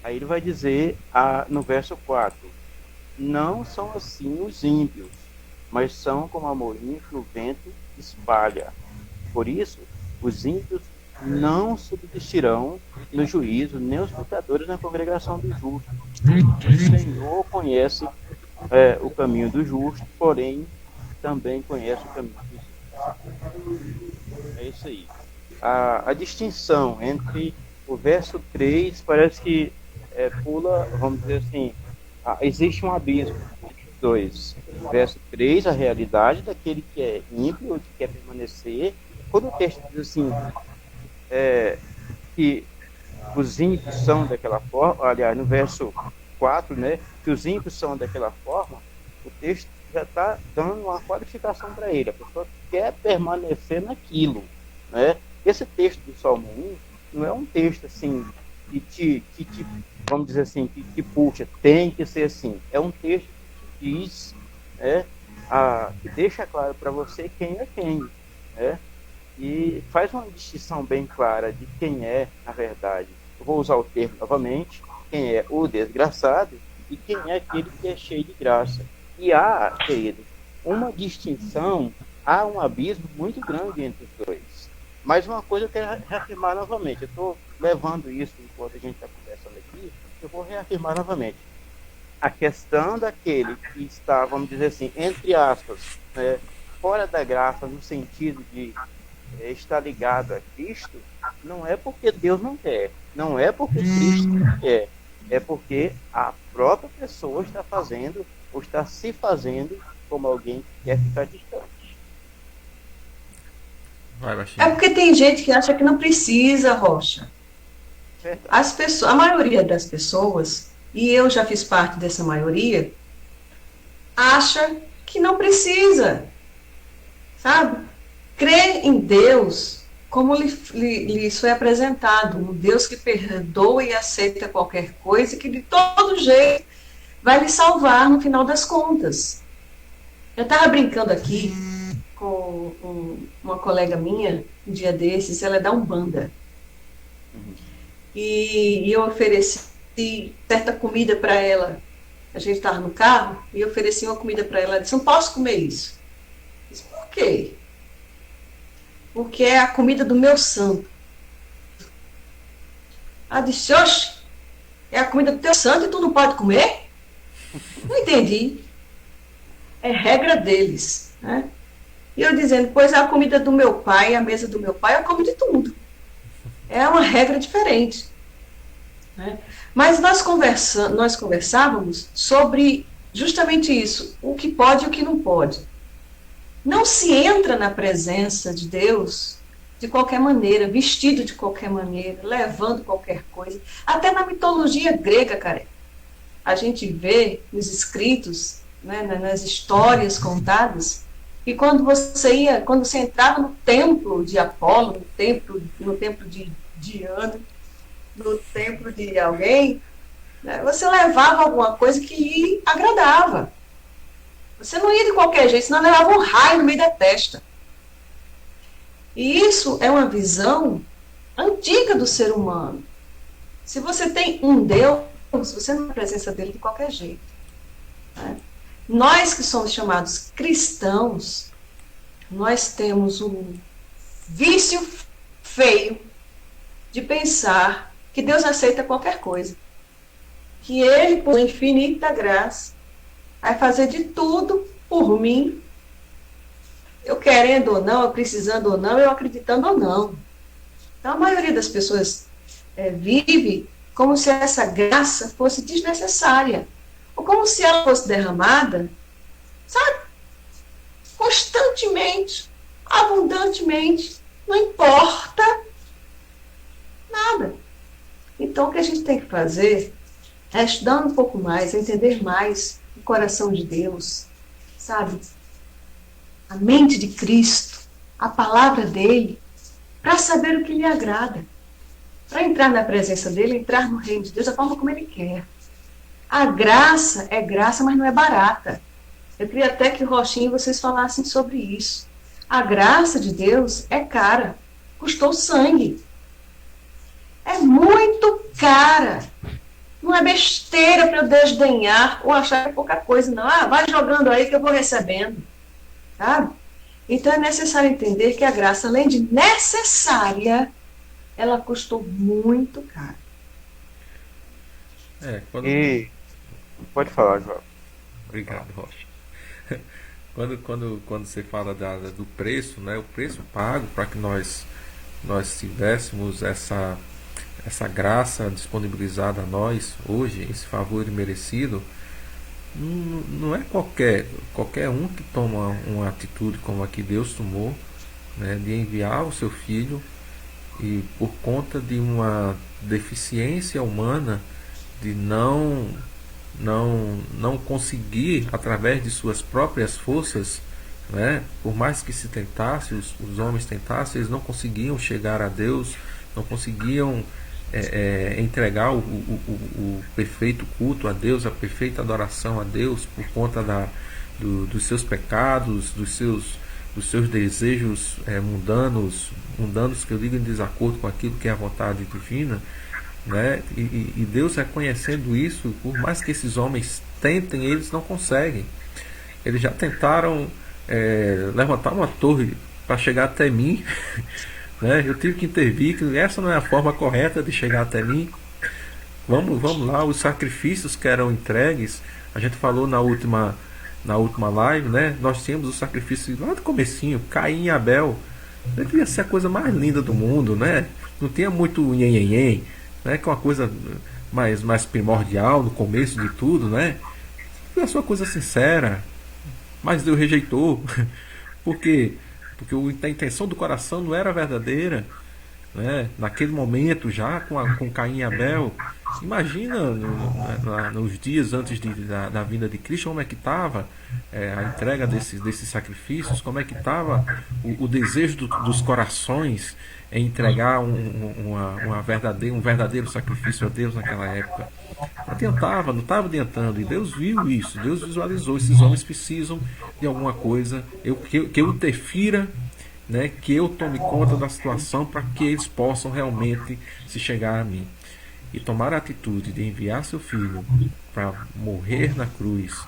Aí ele vai dizer no verso 4: não são assim os ímpios, mas são como a moinha que o vento espalha. Por isso, os ímpios não subsistirão no juízo, nem os pecadores na congregação dos justos. O Senhor conhece o caminho do justo, porém também conhece o caminho dos ímpios. É isso aí. A distinção entre o verso 3 parece que pula, vamos dizer assim, existe um abismo entre os dois. Verso 3, a realidade daquele que é ímpio, que quer permanecer. Quando o texto diz assim, que os ímpios são daquela forma, aliás, no verso 4, né, que os ímpios são daquela forma, o texto já está dando uma qualificação para ele. A pessoa quer permanecer naquilo, né? Esse texto do Salmo 1 não é um texto assim que te vamos dizer assim, que puxa, tem que ser assim. É um texto que diz, que deixa claro para você quem é quem, né? E faz uma distinção bem clara de quem é, na verdade. Eu vou usar o termo novamente: quem é o desgraçado e quem é aquele que é cheio de graça. E há, querido, uma distinção, há um abismo muito grande entre os dois. Mas uma coisa eu quero reafirmar novamente. Eu estou levando isso enquanto a gente está conversando aqui. Eu vou reafirmar novamente. A questão daquele que está, vamos dizer assim, entre aspas, fora da graça, no sentido de estar ligado a Cristo, não é porque Deus não quer, não é porque Cristo não quer, é porque a própria pessoa está fazendo ou está se fazendo como alguém que quer ficar distante. É porque tem gente que acha que não precisa, Rocha. A maioria das pessoas, e eu já fiz parte dessa maioria, acha que não precisa, sabe? Crê em Deus como lhe foi apresentado, um Deus que perdoa e aceita qualquer coisa, que de todo jeito vai lhe salvar no final das contas. Eu estava brincando aqui com uma colega minha, um dia desses, ela é da Umbanda. E eu ofereci certa comida para ela. A gente estava no carro e eu ofereci uma comida para ela. Ela disse: não posso comer isso. Eu disse: por quê? Porque é a comida do meu santo. Ela disse: oxe, é a comida do teu santo e tu não pode comer? Não entendi. É regra deles, né? E eu dizendo: pois é a comida do meu pai, a mesa do meu pai, eu como de tudo. É uma regra diferente, né? Mas nós conversávamos sobre justamente isso, o que pode e o que não pode. Não se entra na presença de Deus de qualquer maneira, vestido de qualquer maneira, levando qualquer coisa. Até na mitologia grega, cara, a gente vê nos escritos, né, nas histórias contadas, que quando você entrava no templo de Apolo, no templo de Diana, no templo de alguém, né, você levava alguma coisa que lhe agradava. Você não ia de qualquer jeito, senão levava um raio no meio da testa. E isso é uma visão antiga do ser humano. Se você tem um Deus, você não é na presença dele de qualquer jeito, né? Nós que somos chamados cristãos, nós temos um vício feio de pensar que Deus aceita qualquer coisa. Que Ele, por infinita graça, vai fazer de tudo por mim, eu querendo ou não, eu precisando ou não, eu acreditando ou não. Então, a maioria das pessoas vive como se essa graça fosse desnecessária, ou como se ela fosse derramada, sabe, constantemente, abundantemente, não importa nada. Então, o que a gente tem que fazer é estudar um pouco mais, entender mais o coração de Deus, sabe? A mente de Cristo, a palavra dele, para saber o que lhe agrada, para entrar na presença dele, entrar no reino de Deus da forma como ele quer. A graça é graça, mas não é barata. Eu queria até que o Rochinha e vocês falassem sobre isso. A graça de Deus é cara, custou sangue. É muito cara. Não é besteira para eu desdenhar ou achar que é pouca coisa, não. Ah, vai jogando aí que eu vou recebendo. Sabe? Então é necessário entender que a graça, além de necessária, ela custou muito caro. E pode falar, João. Obrigado, Rocha. Quando você fala do preço, né, o preço pago para que nós tivéssemos essa graça disponibilizada a nós hoje, esse favor imerecido, não é qualquer um que toma uma atitude como a que Deus tomou, né, de enviar o seu filho e por conta de uma deficiência humana de não conseguir através de suas próprias forças, né, por mais que se tentasse, os homens tentassem, eles não conseguiam chegar a Deus, não conseguiam entregar o perfeito culto a Deus, a perfeita adoração a Deus por conta dos seus pecados, dos seus desejos mundanos que eu digo em desacordo com aquilo que é a vontade divina, né? E Deus reconhecendo isso, por mais que esses homens tentem, eles não conseguem. Eles já tentaram levantar uma torre para chegar até mim, né? Eu tive que intervir, que essa não é a forma correta de chegar até mim. Vamos lá, os sacrifícios que eram entregues, a gente falou na última live, né? Nós tínhamos o sacrifício lá do comecinho, Caim e Abel. Devia ser a coisa mais linda do mundo, né? Não tinha muito nhenhenhen, né? Que é uma coisa mais primordial no começo de tudo, né? Foi a sua coisa sincera, mas Deus rejeitou. Por quê? Porque a intenção do coração não era verdadeira, né? Naquele momento já com Caim e Abel. Imagina nos dias antes da vinda de Cristo, como é que estava a entrega desses sacrifícios, como é que estava o desejo dos corações em entregar um verdadeiro sacrifício a Deus naquela época. Não estava adiantando, e Deus viu isso, Deus visualizou, esses homens precisam de alguma coisa, que eu interfira, né, que eu tome conta da situação para que eles possam realmente se chegar a mim. E tomar a atitude de enviar seu filho para morrer na cruz.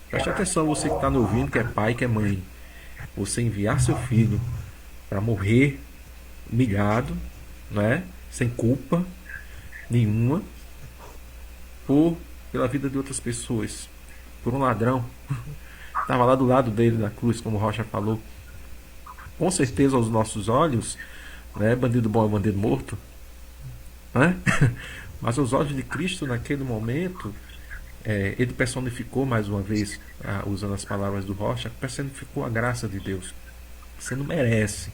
Preste atenção, você que está me ouvindo, que é pai, que é mãe. Você enviar seu filho para morrer humilhado, né, sem culpa nenhuma, pela vida de outras pessoas, por um ladrão, estava lá do lado dele na cruz, como o Rocha falou. Com certeza, aos nossos olhos, né, bandido bom é bandido morto, né? Mas aos olhos de Cristo, naquele momento, ele personificou, mais uma vez, usando as palavras do Rocha, personificou a graça de Deus. Você não merece.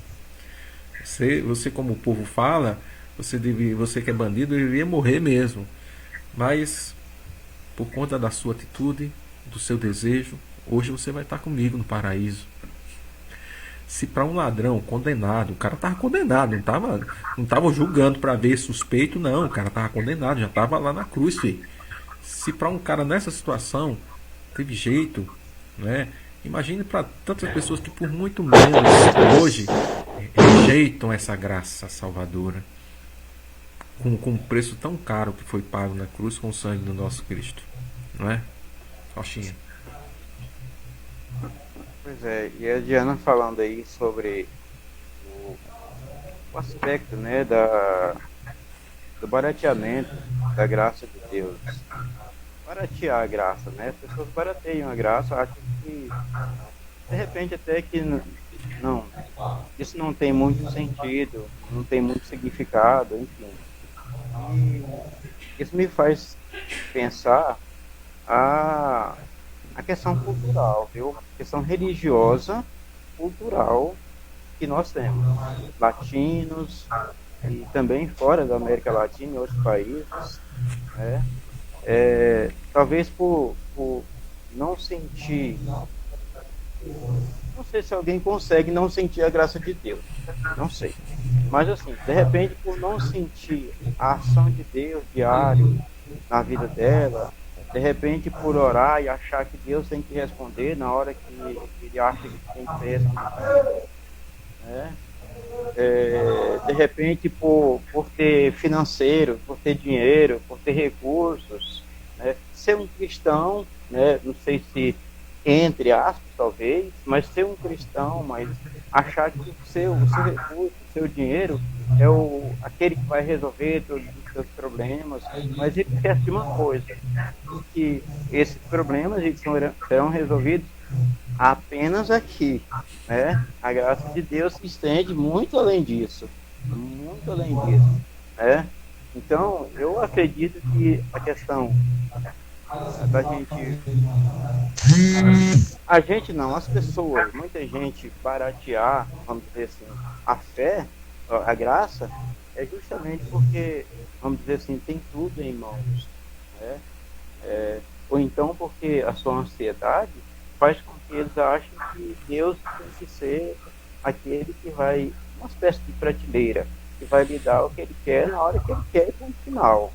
Você como o povo fala, você que é bandido, deveria morrer mesmo. Mas, por conta da sua atitude, do seu desejo, hoje você vai estar comigo no paraíso. Se para um ladrão condenado, o cara estava condenado, não estava julgando para ver suspeito, não, o cara estava condenado, já estava lá na cruz, filho. Se para um cara nessa situação teve jeito, né? Imagine para tantas pessoas que por muito menos hoje rejeitam essa graça salvadora, com um preço tão caro que foi pago na cruz com o sangue do nosso Cristo, não é? Rochinha. Pois é, e a Diana falando aí sobre o aspecto, né, do barateamento da graça de Deus. Baratear a graça, né? As pessoas barateiam a graça, acham que de repente até que não, isso não tem muito sentido, não tem muito significado, enfim. Isso me faz pensar a, a questão cultural, viu? A questão religiosa, cultural que nós temos. Latinos e também fora da América Latina, em outros países, né? Talvez por não sentir, não sei se alguém consegue não sentir a graça de Deus, não sei. Mas assim, de repente, por não sentir a ação de Deus diário na vida dela, de repente por orar e achar que Deus tem que responder na hora que ele acha que tem que ser respondido, né? De repente por ter financeiro, por ter dinheiro, por ter recursos, né? Ser um cristão, né? Não sei se entre aspas talvez, mas ser um cristão, mas achar que o seu recurso, o seu dinheiro é aquele que vai resolver todos os seus problemas, mas ele esquece de uma coisa, que esses problemas eles serão resolvidos apenas aqui, né? A graça de Deus se estende muito além disso, né? Então, eu acredito que a questão da gente, a gente não, as pessoas, muita gente baratear, vamos dizer assim, a fé, a graça, é justamente porque, vamos dizer assim, tem tudo em mãos, né? Ou então porque a sua ansiedade faz com que eles achem que Deus tem que ser aquele que vai, uma espécie de prateleira, que vai lhe dar o que ele quer na hora que ele quer e ponto final,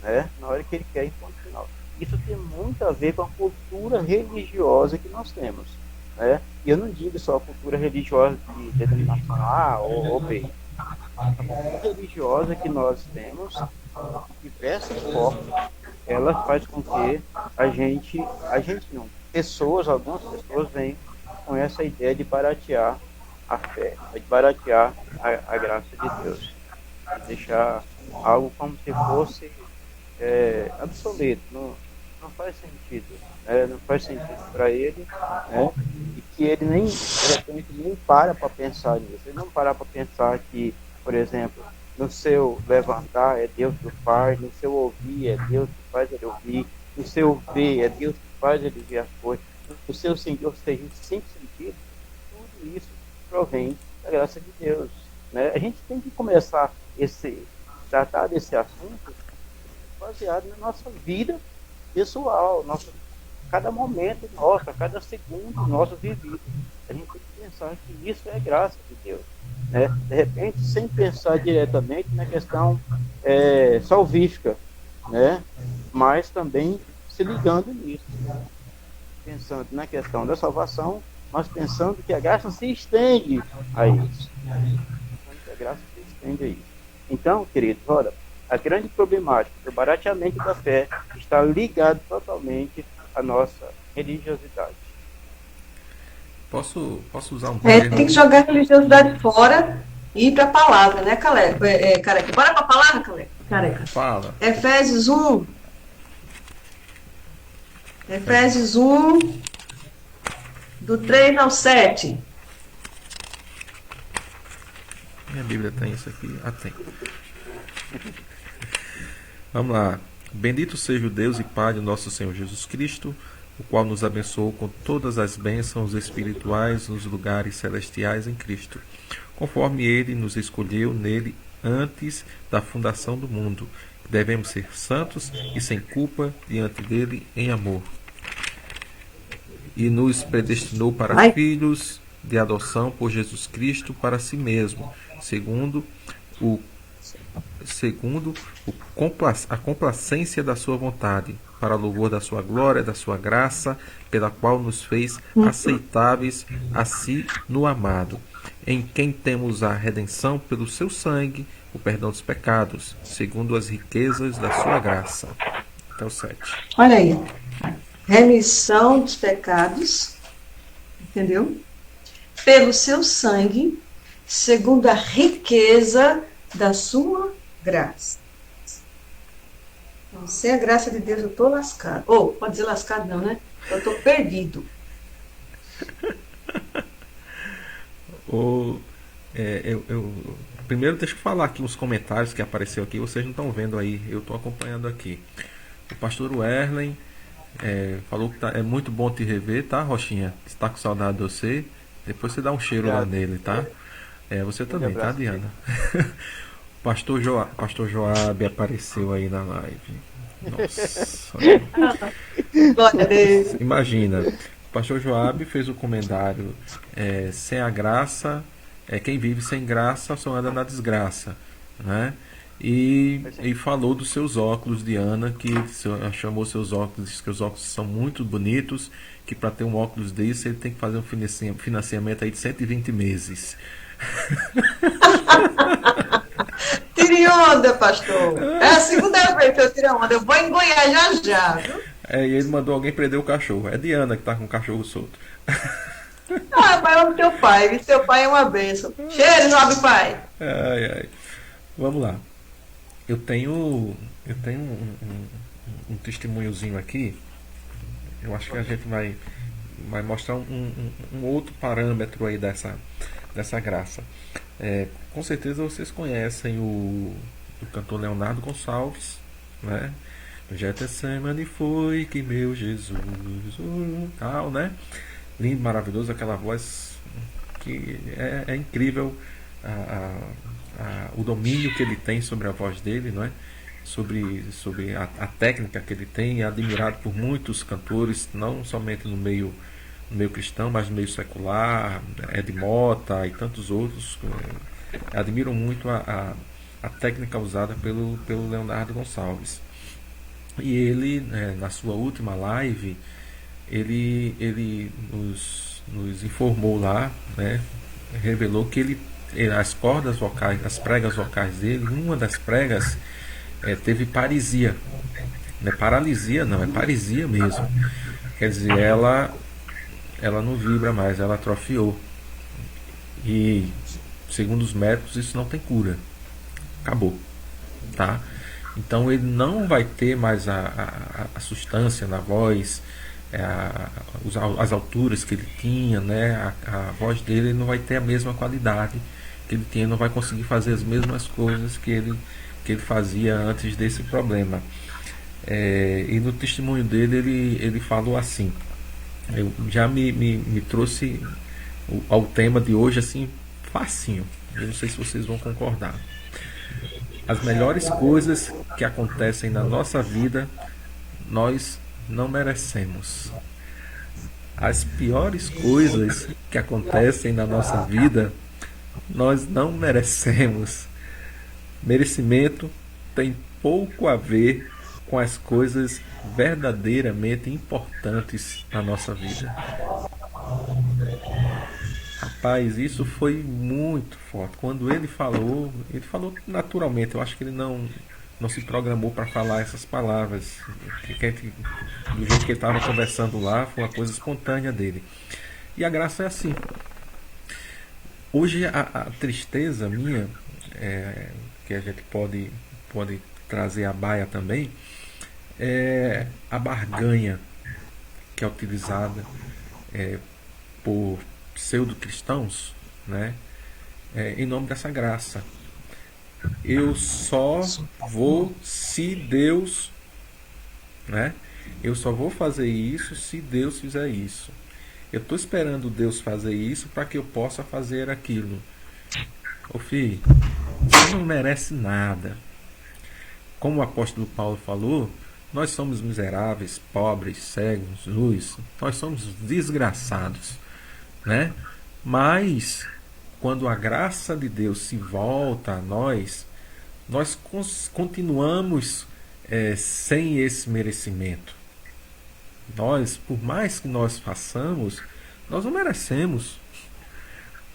né? Na hora que ele quer e ponto final. Isso tem muito a ver com a cultura religiosa que nós temos, né? E eu não digo só a cultura religiosa de denominação A ou B. A cultura religiosa que nós temos, de diversas formas, ela faz com que a gente não, algumas pessoas vêm com essa ideia de baratear a fé, de baratear a graça de Deus, de deixar algo como se fosse obsoleto, não faz sentido, né? Não faz sentido para ele, né? E que ele nem, de repente, nem para pensar nisso, ele não para pensar que, por exemplo, no seu levantar é Deus que faz, no seu ouvir é Deus que faz ele ouvir, no seu ver é Deus que faz ele ver as coisas, no seu sentir, ou seja, em cinco sentidos, tudo isso provém da graça de Deus, né? A gente tem que começar tratar desse assunto baseado na nossa vida pessoal, cada momento nosso, cada segundo nosso vivido. A gente tem que pensar que isso é graça de Deus, né? De repente, sem pensar diretamente na questão salvífica, né? Mas também se ligando nisso, pensando na questão da salvação, mas pensando que a graça se estende a isso. A graça se estende a isso. Então, queridos, olha, a grande problemática do barateamento da fé está ligado totalmente à nossa religiosidade. Posso usar um Tem termo? que jogar a religiosidade fora e ir para a palavra, né, Careca? Bora para a palavra, Careca? Fala. Efésios 1. Efésios 1, do 3 ao 7. Minha Bíblia tem isso aqui? Ah, tem. Vamos lá. Bendito seja o Deus e Pai do nosso Senhor Jesus Cristo, o qual nos abençoou com todas as bênçãos espirituais nos lugares celestiais em Cristo, conforme Ele nos escolheu nele antes da fundação do mundo. Devemos ser santos e sem culpa diante dele em amor. E nos predestinou para filhos de adoção por Jesus Cristo para si mesmo, segundo a complacência da sua vontade, para louvor da sua glória, da sua graça, pela qual nos fez aceitáveis a si no amado, em quem temos a redenção pelo seu sangue, o perdão dos pecados, segundo as riquezas da sua graça. Até o 7. Olha aí. Remissão dos pecados, entendeu? Pelo seu sangue, segundo a riqueza da sua graça. Então, sem a graça de Deus, eu estou lascado. Pode dizer lascado não, né? Eu estou perdido. Primeiro deixa eu falar aqui uns comentários que apareceu aqui, vocês não estão vendo aí, eu estou acompanhando aqui. O pastor Werlen falou que é muito bom te rever, tá, Rochinha? Está com saudade de você. Depois você dá um cheiro lá nele, tá? Você também, tá, Diana? Pastor Joab apareceu aí na live. Nossa. Glória a Deus. Imagina, o pastor Joab fez o comentário: sem a graça, quem vive sem graça só anda na desgraça, né? E falou dos seus óculos, Diana, que chamou seus óculos, disse que os óculos são muito bonitos, que para ter um óculos desse ele tem que fazer um financiamento aí de 120 meses. Tire onda, pastor. É a segunda vez que eu tiro onda. Eu vou em Goiás já já, viu? E ele mandou alguém prender o cachorro. É Diana que tá com o cachorro solto. Ah, pai, amo teu pai. E seu pai é uma bênção. Cheiro, nobre pai. Ai, ai. Vamos lá. Eu tenho um testemunhozinho aqui. Eu acho que a gente vai mostrar um outro parâmetro aí dessa graça. Com certeza vocês conhecem o cantor Leonardo Gonçalves, né? Getsemane foi que meu Jesus, tal, né? Lindo, maravilhoso, aquela voz que é incrível, o domínio que ele tem sobre a voz dele, não é? Sobre a técnica que ele tem, é admirado por muitos cantores, não somente no meio cristão, mas no meio secular, Ed Mota e tantos outros. Admiram muito a técnica usada pelo Leonardo Gonçalves. E ele, na sua última live, ele nos informou lá, né, revelou que as cordas vocais, as pregas vocais dele, uma das pregas teve paralisia. Não é paralisia, não, é paralisia mesmo. Quer dizer, ela não vibra mais, ela atrofiou. E, segundo os médicos, isso não tem cura. Acabou. Tá? Então ele não vai ter mais a substância na voz, as alturas que ele tinha, né? A voz dele não vai ter a mesma qualidade que ele tinha, não vai conseguir fazer as mesmas coisas que ele fazia antes desse problema. E no testemunho dele ele falou assim, eu já me trouxe ao tema de hoje assim, facinho. Eu não sei se vocês vão concordar. As melhores coisas que acontecem na nossa vida, nós não merecemos. As piores coisas que acontecem na nossa vida, nós não merecemos. Merecimento tem pouco a ver com as coisas verdadeiramente importantes na nossa vida. Rapaz, isso foi muito forte. Quando ele falou naturalmente. Eu acho que ele não se programou para falar essas palavras. Do jeito que ele estava conversando lá, foi uma coisa espontânea dele. E a graça é assim. Hoje a tristeza minha, que a gente pode trazer à baia também, é a barganha que é utilizada por pseudo-cristãos, né? Em nome dessa graça. Eu só vou se Deus, né? Eu só vou fazer isso se Deus fizer isso. Eu estou esperando Deus fazer isso para que eu possa fazer aquilo. Ô filho, você não merece nada. Como o apóstolo Paulo falou, nós somos miseráveis, pobres, cegos, nus. Nós somos desgraçados, né? Mas quando a graça de Deus se volta a nós continuamos sem esse merecimento. Nós, por mais que nós façamos, nós não merecemos.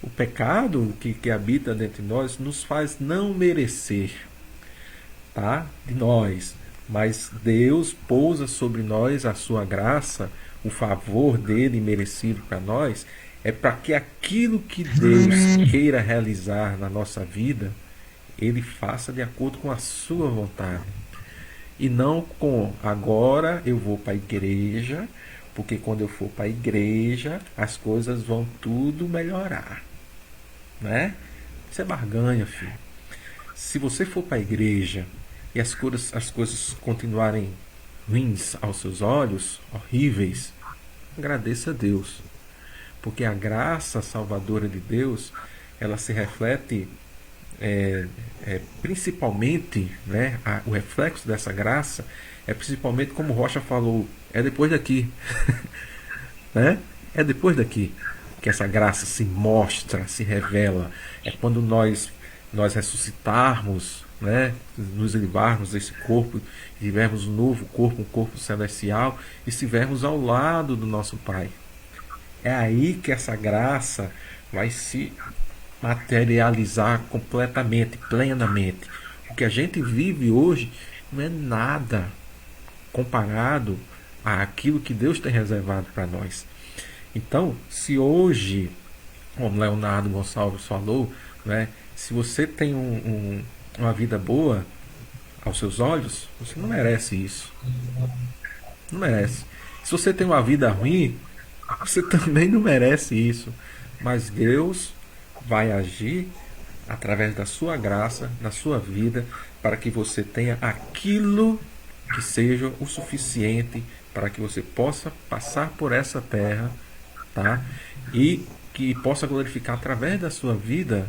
O pecado que habita dentro de nós nos faz não merecer, tá? De nós. Mas Deus pousa sobre nós a sua graça, o favor dele merecido para nós, é para que aquilo que Deus queira realizar na nossa vida, ele faça de acordo com a sua vontade. E não com agora eu vou para a igreja, porque quando eu for para a igreja as coisas vão tudo melhorar, né? Isso é barganha, filho. Se você for para a igreja e as coisas continuarem ruins aos seus olhos, horríveis, agradeça a Deus. Porque a graça salvadora de Deus, ela se reflete principalmente, né, o reflexo dessa graça é principalmente, como o Rocha falou, é depois daqui. Né? É depois daqui que essa graça se mostra, se revela. É quando nós ressuscitarmos, né? Nos livrarmos desse corpo, tivermos um novo corpo, um corpo celestial, e estivermos ao lado do nosso Pai. É aí que essa graça vai se materializar completamente, plenamente. O que a gente vive hoje não é nada comparado àquilo que Deus tem reservado para nós. Então, se hoje, como Leonardo Gonçalves falou, né, se você tem uma vida boa aos seus olhos, você não merece isso. Não merece. Se você tem uma vida ruim, você também não merece isso. Mas Deus vai agir através da sua graça, na sua vida, para que você tenha aquilo que seja o suficiente para que você possa passar por essa terra, tá? E que possa glorificar através da sua vida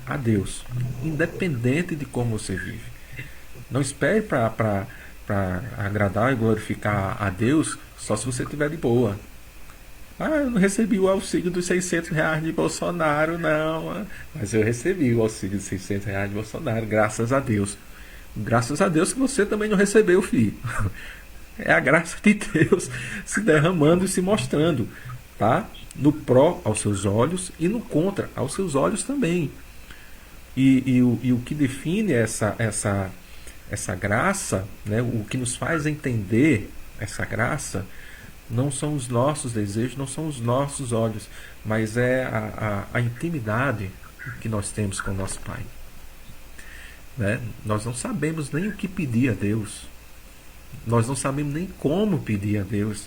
a Deus, independente de como você vive. Não espere para agradar e glorificar a Deus só se você estiver de boa. Eu não recebi o auxílio dos R$ 600 de Bolsonaro, não. Mas eu recebi o auxílio de R$ 600 de Bolsonaro, graças a Deus. Graças a Deus que você também não recebeu, filho. É a graça de Deus se derramando e se mostrando, tá? No pró aos seus olhos e no contra aos seus olhos também. E o que define essa graça, né? O que nos faz entender essa graça, não são os nossos desejos, não são os nossos olhos, mas é a intimidade que nós temos com o nosso Pai. Né? Nós não sabemos nem o que pedir a Deus. Nós não sabemos nem como pedir a Deus.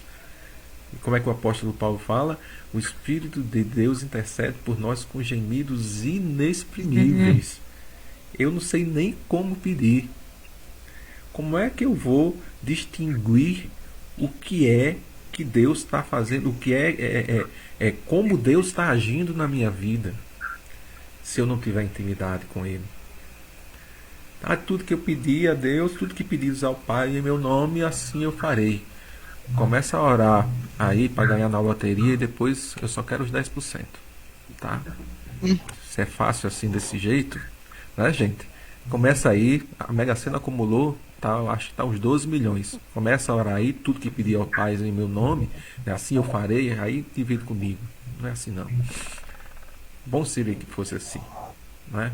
E como é que o apóstolo Paulo fala? O Espírito de Deus intercede por nós com gemidos inexprimíveis. Eu não sei nem como pedir. Como é que eu vou distinguir o que é que Deus está fazendo, o que é como Deus está agindo na minha vida, se eu não tiver intimidade com Ele? Tudo que eu pedi a Deus, tudo que pedis ao Pai em meu nome, assim eu farei. Começa a orar aí para ganhar na loteria e depois eu só quero os 10%. Tá? Se é fácil assim desse jeito, né, gente? Começa aí, a Mega Sena acumulou, tá, acho que está uns 12 milhões. Começa a orar aí, tudo que pedir ao Pai em meu nome, assim eu farei, aí divide comigo. Não é assim não. Bom seria que fosse assim, né?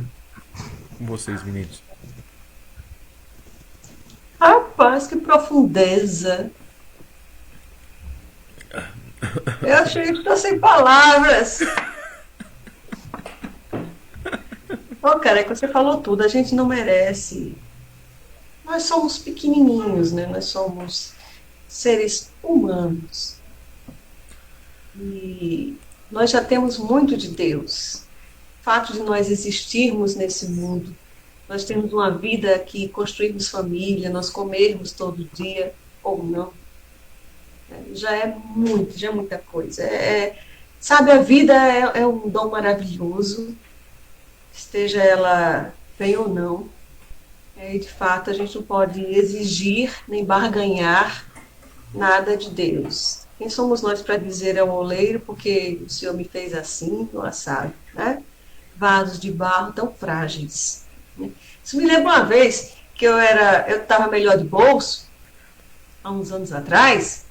Com vocês, meninos. Rapaz, que profundeza. Eu achei que estou sem palavras. Cara, é que você falou tudo, a gente não merece. Nós somos pequenininhos, né? Nós somos seres humanos. E nós já temos muito de Deus. O fato de nós existirmos nesse mundo, nós temos uma vida aqui, construímos família, nós comermos todo dia, ou não. Já é muita coisa. Sabe, a vida é um dom maravilhoso, esteja ela bem ou não. E de fato a gente não pode exigir nem barganhar nada de Deus. Quem somos nós para dizer ao oleiro, porque o Senhor me fez assim, não assado, né? Vasos de barro tão frágeis. Né? Isso me lembra uma vez que eu estava melhor de bolso, há uns anos atrás.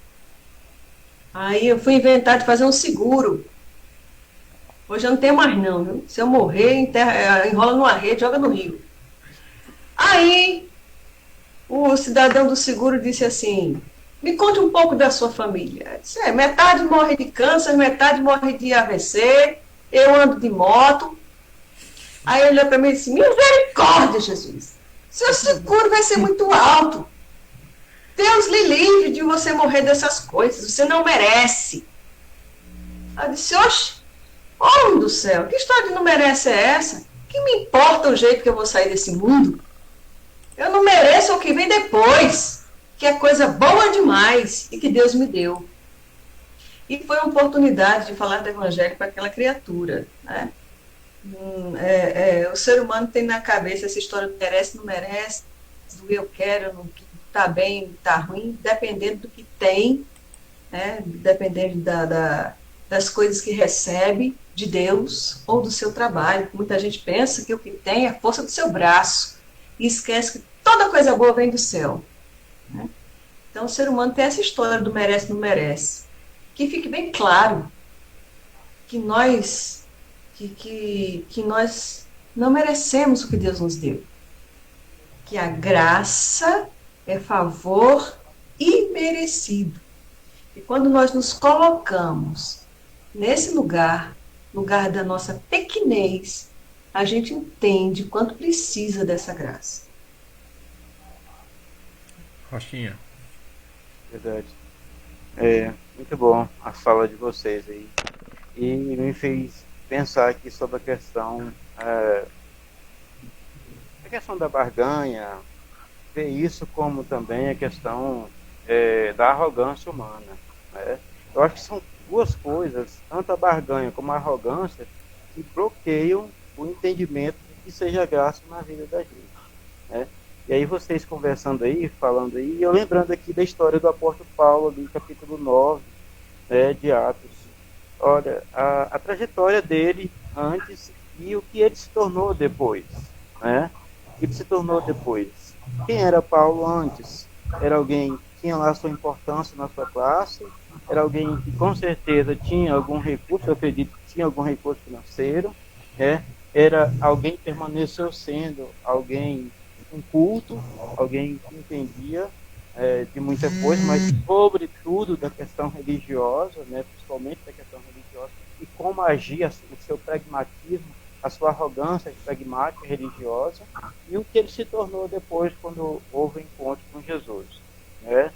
Aí eu fui inventar de fazer um seguro. Hoje eu não tenho mais não, viu? Se eu morrer, enrola numa rede, joga no rio. Aí o cidadão do seguro disse assim: me conte um pouco da sua família. Eu disse, metade morre de câncer, metade morre de AVC, eu ando de moto. Aí ele olhou para mim e disse: misericórdia, Jesus, seu seguro vai ser muito alto. Deus lhe livre de você morrer dessas coisas, você não merece. Eu disse: oxe, homem do céu, que história de não merece é essa? Que me importa o jeito que eu vou sair desse mundo? Eu não mereço o que vem depois, que é coisa boa demais e que Deus me deu. E foi uma oportunidade de falar do evangelho para aquela criatura, né? O ser humano tem na cabeça essa história do merece, não merece, do eu quero, não está bem, está ruim, dependendo do que tem, né? Dependendo das coisas que recebe de Deus ou do seu trabalho. Muita gente pensa que o que tem é a força do seu braço e esquece que toda coisa boa vem do céu, né? Então o ser humano tem essa história do merece, não merece. Que fique bem claro que nós não merecemos o que Deus nos deu. Que a graça é favor imerecido. E quando nós nos colocamos nesse lugar da nossa pequenez, a gente entende quanto precisa dessa graça. Rochinha. Verdade. Muito bom a fala de vocês aí. E me fez pensar aqui sobre a questão da barganha, ver isso como também a questão da arrogância humana, né? Eu acho que são duas coisas, tanto a barganha como a arrogância, que bloqueiam o entendimento de que seja graça na vida da gente, né? E aí vocês conversando aí, falando aí, eu lembrando aqui da história do apóstolo Paulo, ali, capítulo 9, né, de Atos. Olha, a trajetória dele antes e o que ele se tornou depois, né? O que ele se tornou depois. Quem era Paulo antes? Era alguém que tinha lá sua importância na sua classe, era alguém que com certeza tinha algum recurso, eu acredito que tinha algum recurso financeiro, né? Era alguém que permaneceu sendo alguém um culto, alguém que entendia de muita coisa, mas sobretudo da questão religiosa, né, principalmente da questão religiosa, e como agia o seu pragmatismo, a sua arrogância pragmática religiosa, e o que ele se tornou depois quando houve encontro com Jesus, né?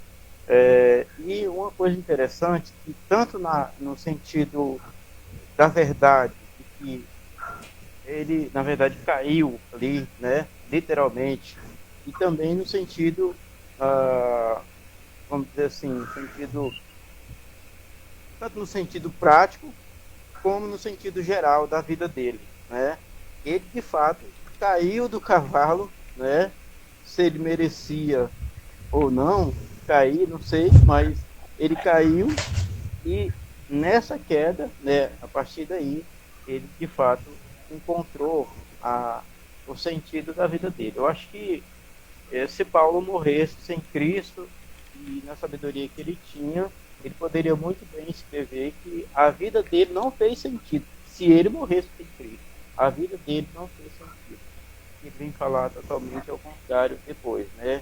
E uma coisa interessante, que tanto no sentido da verdade, de que ele, na verdade, caiu ali, né, literalmente, e também no sentido, vamos dizer assim, tanto no sentido prático, como no sentido geral da vida dele, né? Ele, de fato, caiu do cavalo, né? Se ele merecia ou não cair, não sei, mas ele caiu e nessa queda, né, a partir daí, ele, de fato, encontrou o sentido da vida dele. Eu acho que se Paulo morresse sem Cristo e na sabedoria que ele tinha, ele poderia muito bem escrever que a vida dele não fez sentido. Se ele morresse sem Cristo, a vida dele não fez sentido. Ele vem falar totalmente ao contrário depois, né?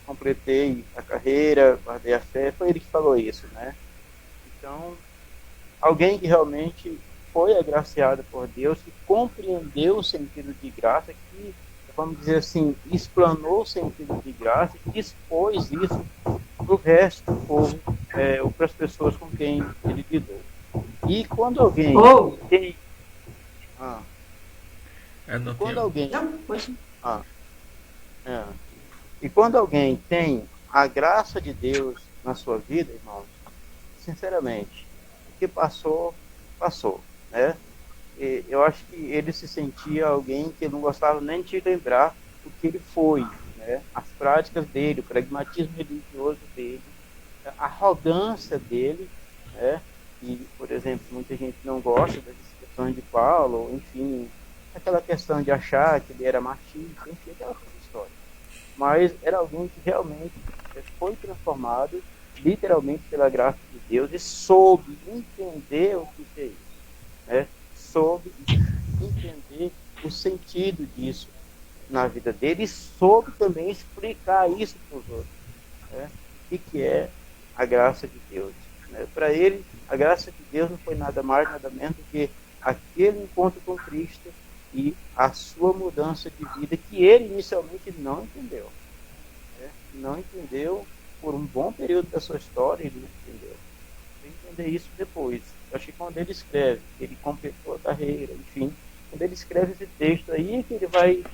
Completei a carreira, guardei a fé, foi ele que falou isso, né? Então, alguém que realmente foi agraciado por Deus, que compreendeu o sentido de graça, que, vamos dizer assim, explanou o sentido de graça, que expôs isso para o resto do povo, ou para as pessoas com quem ele lidou. E quando alguém tem... quando alguém... E quando alguém tem a graça de Deus na sua vida, irmãos, sinceramente, o que passou, passou, né? E eu acho que ele se sentia alguém que não gostava nem de lembrar o que ele foi, né? As práticas dele, o pragmatismo religioso dele, a arrogância dele, né? E, por exemplo, muita gente não gosta das questões de Paulo, enfim, aquela questão de achar que ele era machista, enfim, aquela história. Mas era alguém que realmente foi transformado literalmente pela graça de Deus e soube entender o que é isso, né? Soube entender o sentido disso na vida dele e soube também explicar isso para os outros, né? O que é a graça de Deus, né? Para ele, a graça de Deus não foi nada mais, nada menos do que aquele encontro com Cristo e a sua mudança de vida que ele inicialmente não entendeu, né? Não entendeu por um bom período da sua história, ele não entendeu. Vai entender isso depois. Eu acho que quando ele escreve, ele completou a carreira, enfim, quando ele escreve esse texto aí, que ele vai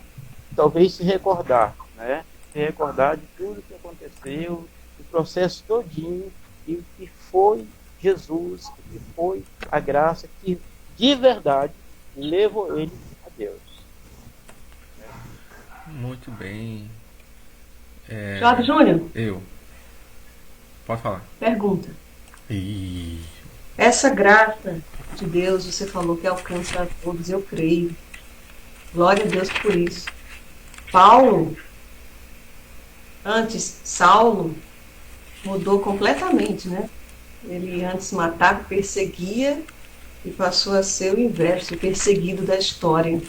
talvez se recordar, né? Se recordar de tudo que aconteceu, o processo todinho, e o que foi Jesus, o que foi a graça que de verdade levou ele a Deus. Muito bem. Jorge Júnior, Eu. Pode falar. pergunta. Ih, Essa graça de Deus, você falou que alcança a todos, eu creio. Glória a Deus por isso. Paulo, antes Saulo, mudou completamente, né? Ele antes matava, perseguia e passou a ser o inverso, o perseguido da história.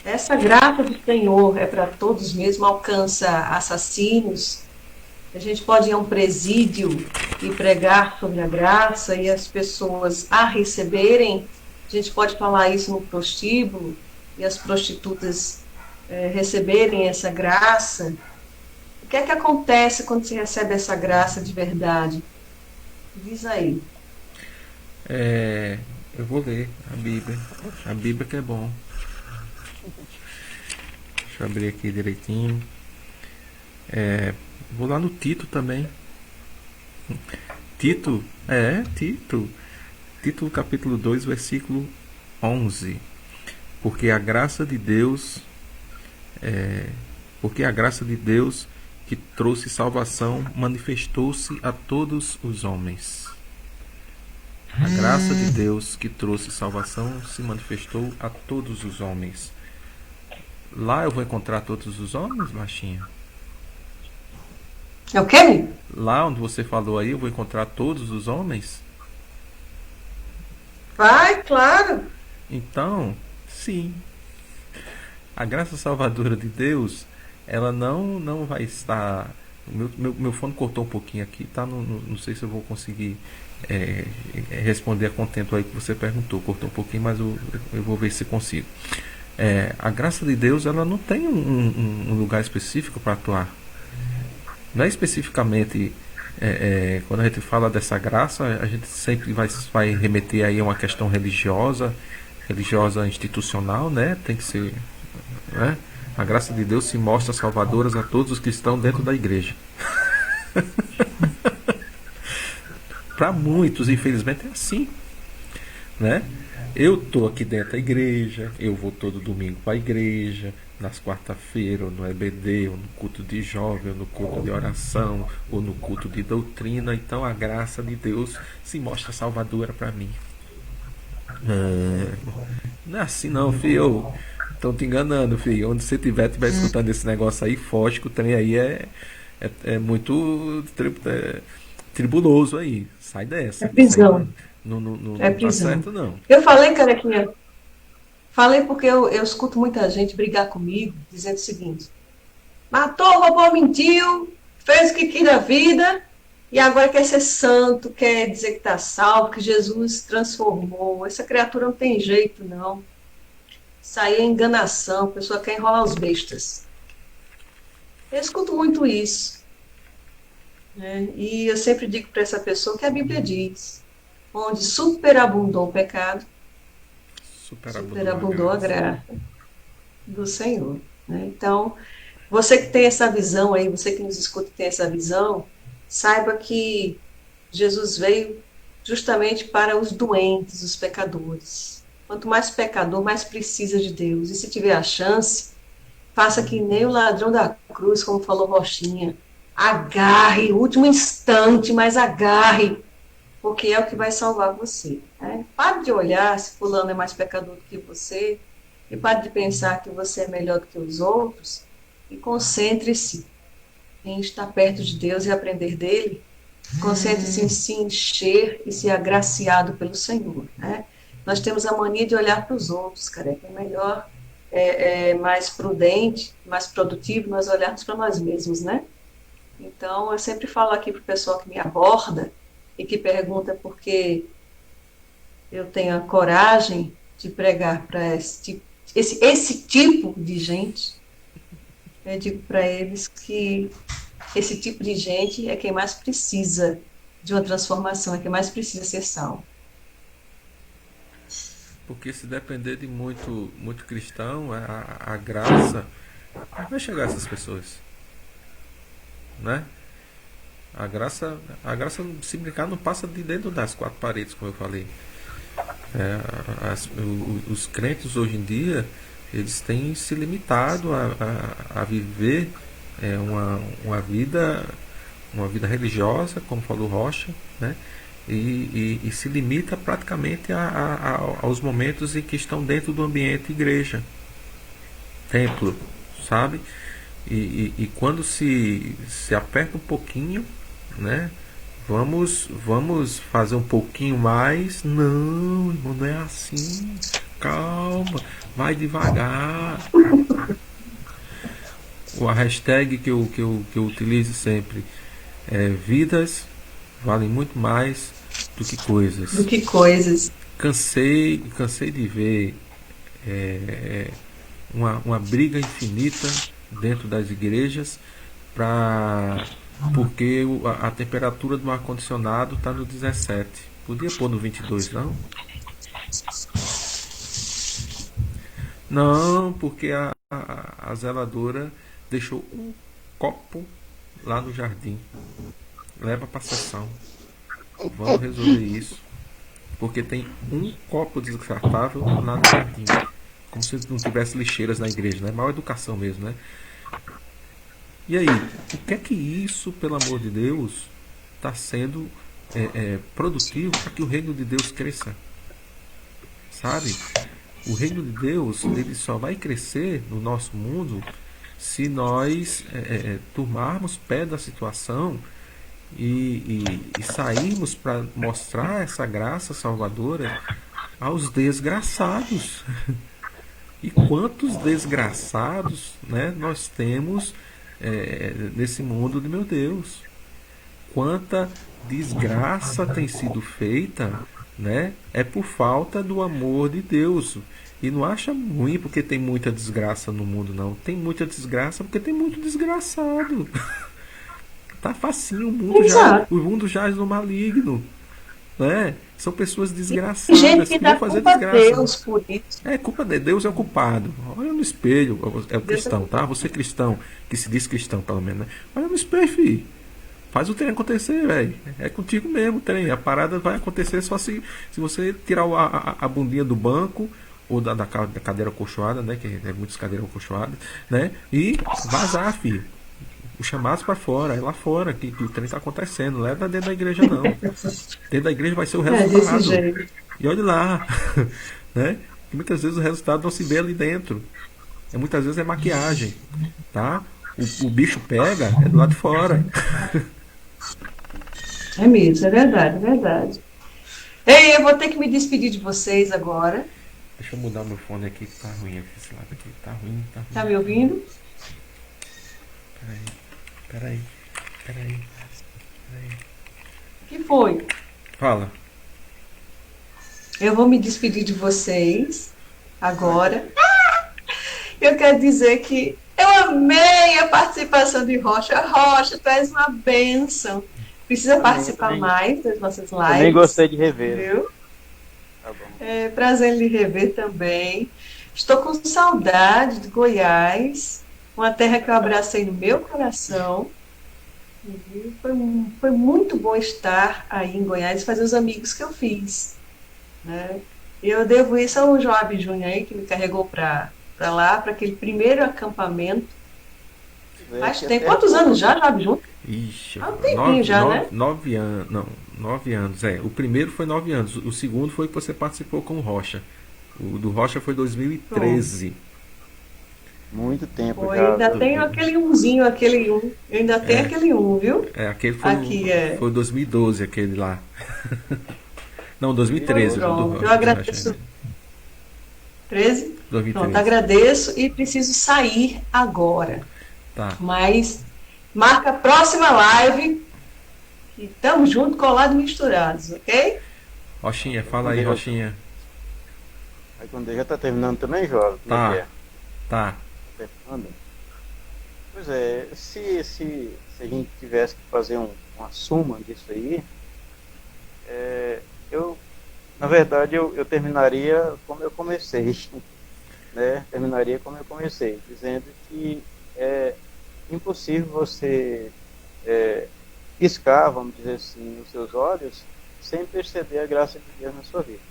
Essa graça do Senhor é para todos mesmo, alcança assassinos. A gente pode ir a um presídio e pregar sobre a graça e as pessoas a receberem. A gente pode falar isso no prostíbulo e as prostitutas receberem essa graça. O que é que acontece quando se recebe essa graça de verdade? Diz aí. eu vou ler a Bíblia. A Bíblia que é bom. Deixa eu abrir aqui direitinho. Vou lá no Tito também. Tito, Tito. Tito capítulo 2, versículo 11. Porque a graça de Deus, porque a graça de Deus que trouxe salvação manifestou-se a todos os homens. A graça de Deus que trouxe salvação se manifestou a todos os homens. Lá eu vou encontrar todos os homens, Machinha? É o quê? Lá onde você falou aí, eu vou encontrar todos os homens? Vai, claro. Então, sim. A graça salvadora de Deus, ela não vai estar... Meu fone cortou um pouquinho aqui, tá? Não sei se eu vou conseguir responder a contento aí que você perguntou. Cortou um pouquinho, mas eu vou ver se consigo. A graça de Deus, ela não tem um lugar específico para atuar. Não é especificamente, quando a gente fala dessa graça, a gente sempre vai remeter aí a uma questão religiosa institucional, né? Tem que ser, né? A graça de Deus se mostra salvadoras a todos os que estão dentro da igreja. Para muitos, infelizmente, é assim, né? Eu tô aqui dentro da igreja, eu vou todo domingo para a igreja, nas quarta-feiras, ou no EBD, ou no culto de jovem, ou no culto de oração, ou no culto de doutrina. Então a graça de Deus se mostra salvadora para mim. Não é assim não, filho. Estão te enganando, filho. Onde você estiver escutando esse negócio aí, foge que o trem aí é muito tribuloso aí. Sai dessa. É prisão. Não É tá prisão. certo, não. Eu falei, carequinha, falei porque eu escuto muita gente brigar comigo, dizendo o seguinte: matou, roubou, mentiu, fez o que quis da vida, e agora quer ser santo, quer dizer que está salvo, que Jesus transformou. Essa criatura não tem jeito, não. Isso aí é enganação, a pessoa quer enrolar os bestas. Eu escuto muito isso, né? E eu sempre digo para essa pessoa que a Bíblia diz: onde superabundou o pecado, superabundou a graça do Senhor, né? Então, você que tem essa visão aí, você que nos escuta e tem essa visão, saiba que Jesus veio justamente para os doentes, os pecadores. Quanto mais pecador, mais precisa de Deus. E se tiver a chance, faça que nem o ladrão da cruz, como falou Rochinha. Agarre, último instante, mas agarre, porque é o que vai salvar você, né? Pare de olhar se fulano é mais pecador do que você, e pare de pensar que você é melhor do que os outros, e concentre-se em estar perto de Deus e aprender dele. Concentre-se em se encher e ser agraciado pelo Senhor, né? Nós temos a mania de olhar para os outros, cara. É melhor, mais prudente, mais produtivo nós olharmos para nós mesmos, né? Então, eu sempre falo aqui para o pessoal que me aborda e que pergunta por que eu tenho a coragem de pregar para esse tipo de gente. Eu digo para eles que esse tipo de gente é quem mais precisa de uma transformação, é quem mais precisa ser salvo. Porque se depender de muito cristão, a graça não vai chegar a essas pessoas, né? A graça, se brincar, não passa de dentro das quatro paredes, como eu falei. Os crentes hoje em dia, eles têm se limitado a viver uma vida religiosa, como falou Rocha, né? E se limita praticamente aos momentos em que estão dentro do ambiente igreja, templo, sabe? E quando se aperta um pouquinho, né? Vamos fazer um pouquinho mais. Não, irmão, não é assim. Calma, vai devagar. A hashtag que eu utilizo sempre é: vidas valem muito mais do que Do coisas. que coisas. Cansei de ver uma briga infinita dentro das igrejas pra, porque a temperatura do ar-condicionado está no 17. Podia pôr no 22, não? Não, porque a zeladora deixou um copo lá no jardim. Leva para a sessão. Vamos resolver isso. Porque tem um copo descartável lá no jardim. Como se não tivesse lixeiras na igreja, né? Mal educação mesmo, né? E aí, o que é que isso, pelo amor de Deus, está sendo produtivo para que o reino de Deus cresça? Sabe? O reino de Deus, ele só vai crescer no nosso mundo se nós tomarmos pé da situação e sairmos para mostrar essa graça salvadora aos desgraçados. E quantos desgraçados, né, nós temos nesse mundo de meu Deus? Quanta desgraça tem sido feita, né? É por falta do amor de Deus. E não acha ruim porque tem muita desgraça no mundo, não. Tem muita desgraça porque tem muito desgraçado. Tá facinho, Exato. o mundo jaz no maligno, né? São pessoas Tem gente desgraçadas que que vão dá fazer culpa a desgraça. Deus por isso. É culpa de Deus, é o culpado. Olha no espelho, é o Deus é cristão, tá? culpado. Você cristão, que se diz cristão, pelo menos, né? Olha no espelho, filho. Faz o trem acontecer, velho. É contigo mesmo o trem. A parada vai acontecer só se você tirar a bundinha do banco ou da cadeira acolchoada, né? Que é muitas cadeiras acolchoadas, né? E vazar, filho. Os chamados para fora, é lá fora que o trem está acontecendo. Não é dentro da igreja, não. Dentro da igreja vai ser o É desse resultado. jeito. E olhe lá, né? E muitas vezes o resultado não se vê ali dentro. Muitas vezes é maquiagem, tá? O bicho pega é do lado de fora. É mesmo, é verdade, é verdade. Ei, eu vou ter que me despedir de vocês agora. Deixa eu mudar meu fone aqui que tá ruim esse lado aqui. Tá ruim, tá Tá ruim. me ouvindo? Peraí, peraí, peraí. O que foi? Fala. Eu vou me despedir de vocês agora. Eu quero dizer que eu amei a participação de Rocha. Rocha, tu és uma bênção. Precisa participar mais das nossas Também lives, gostei de rever. viu? Tá bom. É prazer em lhe rever também. Estou com saudade de Goiás, uma terra que eu abracei no meu coração. E foi muito bom estar aí em Goiás e fazer os amigos que eu fiz, né? Eu devo isso ao Joab Júnior aí, que me carregou para lá, para aquele primeiro acampamento. Mas tem quantos anos já, Joab Júnior? Ixi, Há um tempinho já, né? 9 anos. Não, 9 anos. O primeiro foi 9 anos. O segundo foi que você participou com o Rocha. O do Rocha foi 2013. Muito tempo Pô, já. ainda tem aquele umzinho, aquele um. Eu ainda tem aquele um, viu? Aquele foi, Aqui é. foi 2012, aquele lá. Não, 2013. O do Pronto, Rocha, eu agradeço. 13? Pronto, 2013. agradeço e preciso sair agora. Tá. Mas marca a próxima live e estamos juntos, colados e misturados, ok? Rochinha, fala aí, Rochinha. Aí quando já tá terminando também, João? Como Tá. é que é? Tá. Terminando? Pois é, se a gente tivesse que fazer uma soma disso aí, eu Na verdade, eu terminaria como eu comecei, né? Terminaria como eu comecei, dizendo que é impossível você é, piscar, vamos dizer assim, os seus olhos sem perceber a graça de Deus na sua vida,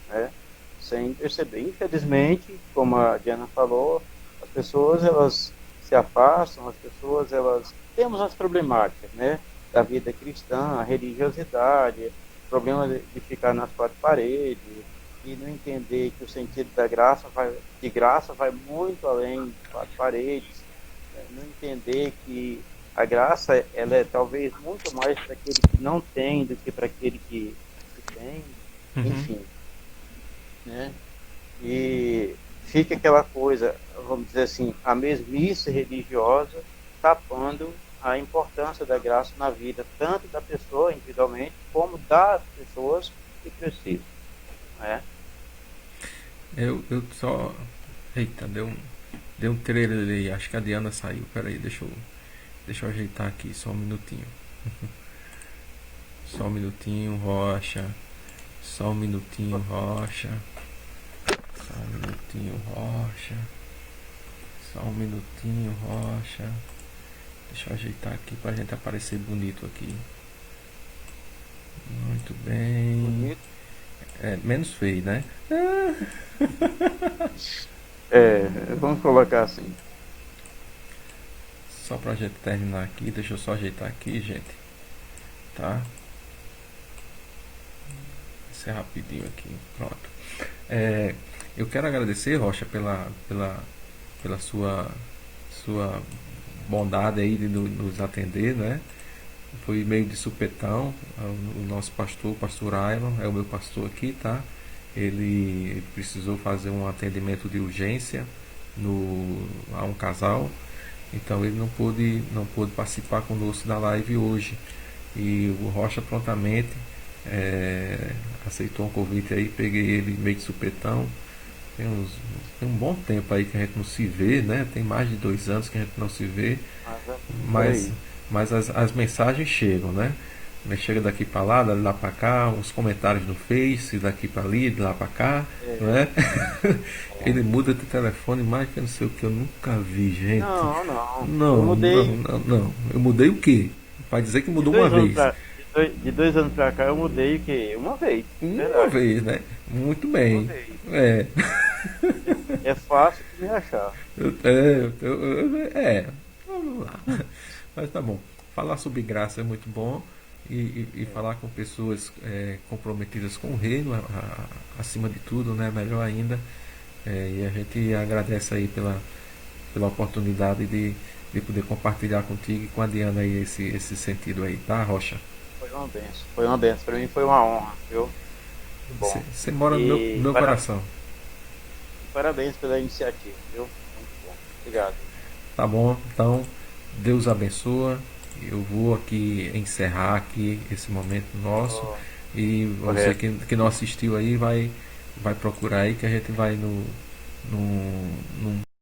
né? Sem perceber. Infelizmente, como a Diana falou, as pessoas elas se afastam, as pessoas elas temos as problemáticas, né, da vida cristã, a religiosidade, problema de ficar nas quatro paredes e não entender que o sentido da graça vai de graça vai muito além de quatro paredes, né? Não entender que a graça ela é talvez muito mais para aquele que não tem do que para aquele que tem, Uhum. enfim, né? E fica aquela coisa, vamos dizer assim, a mesmice religiosa tapando a importância da graça na vida, tanto da pessoa individualmente, como das pessoas que precisam, né? Eu só. Eita, deu um trelelê. Acho que a Diana saiu. Peraí, deixa eu ajeitar aqui, só um minutinho. Só um minutinho, Rocha. Só um minutinho, Rocha. Só um minutinho, Rocha. Só um minutinho, Rocha. Deixa eu ajeitar aqui pra gente aparecer bonito aqui. Muito bem. Bonito. É, menos feio, né? É, vamos colocar assim. Só pra gente terminar aqui, deixa eu só ajeitar aqui, gente. Tá? Isso é rapidinho aqui. Pronto. É, eu quero agradecer, Rocha, pela sua bondade aí de nos atender, né? Foi meio de supetão. O nosso pastor, o pastor Ailon, é o meu pastor aqui, tá? Ele precisou fazer um atendimento de urgência a um casal, então ele não pôde participar conosco da live hoje. E o Rocha prontamente aceitou um convite aí, peguei ele meio de supetão. Tem um bom tempo aí que a gente não se vê, né? Tem mais de 2 anos que a gente não se vê, Mas é por mas, aí. mas as mensagens chegam, né? Mas chega daqui para lá, de lá para cá, uns comentários no Face, daqui para ali, de lá para cá, não É, é? Ele muda de telefone mais que eu não sei o que, eu nunca vi, gente. não, não. Eu Não, não, mudei não, não. Eu mudei o quê? Vai dizer que de mudou uma dois anos vez. pra, de 2 anos pra cá, eu mudei o quê? Uma vez, Uma verdade. vez, né? Muito Uma bem. vez. É. É fácil de me achar. Vamos lá. Mas tá bom. Falar sobre graça é muito bom e É, falar com pessoas comprometidas com o reino, acima de tudo, né? Melhor ainda. E a gente agradece aí pela oportunidade de poder compartilhar contigo e com a Diana aí esse sentido aí, tá, Rocha? foi uma benção. Foi uma benção. Pra mim foi uma honra, viu? Muito bom. Você mora no E meu coração. parabéns pela iniciativa, viu? Muito bom. Obrigado. Tá bom? Então, Deus abençoa. Eu vou aqui encerrar aqui esse momento nosso. Oh, E você correto. que não assistiu aí vai procurar aí que a gente vai no, num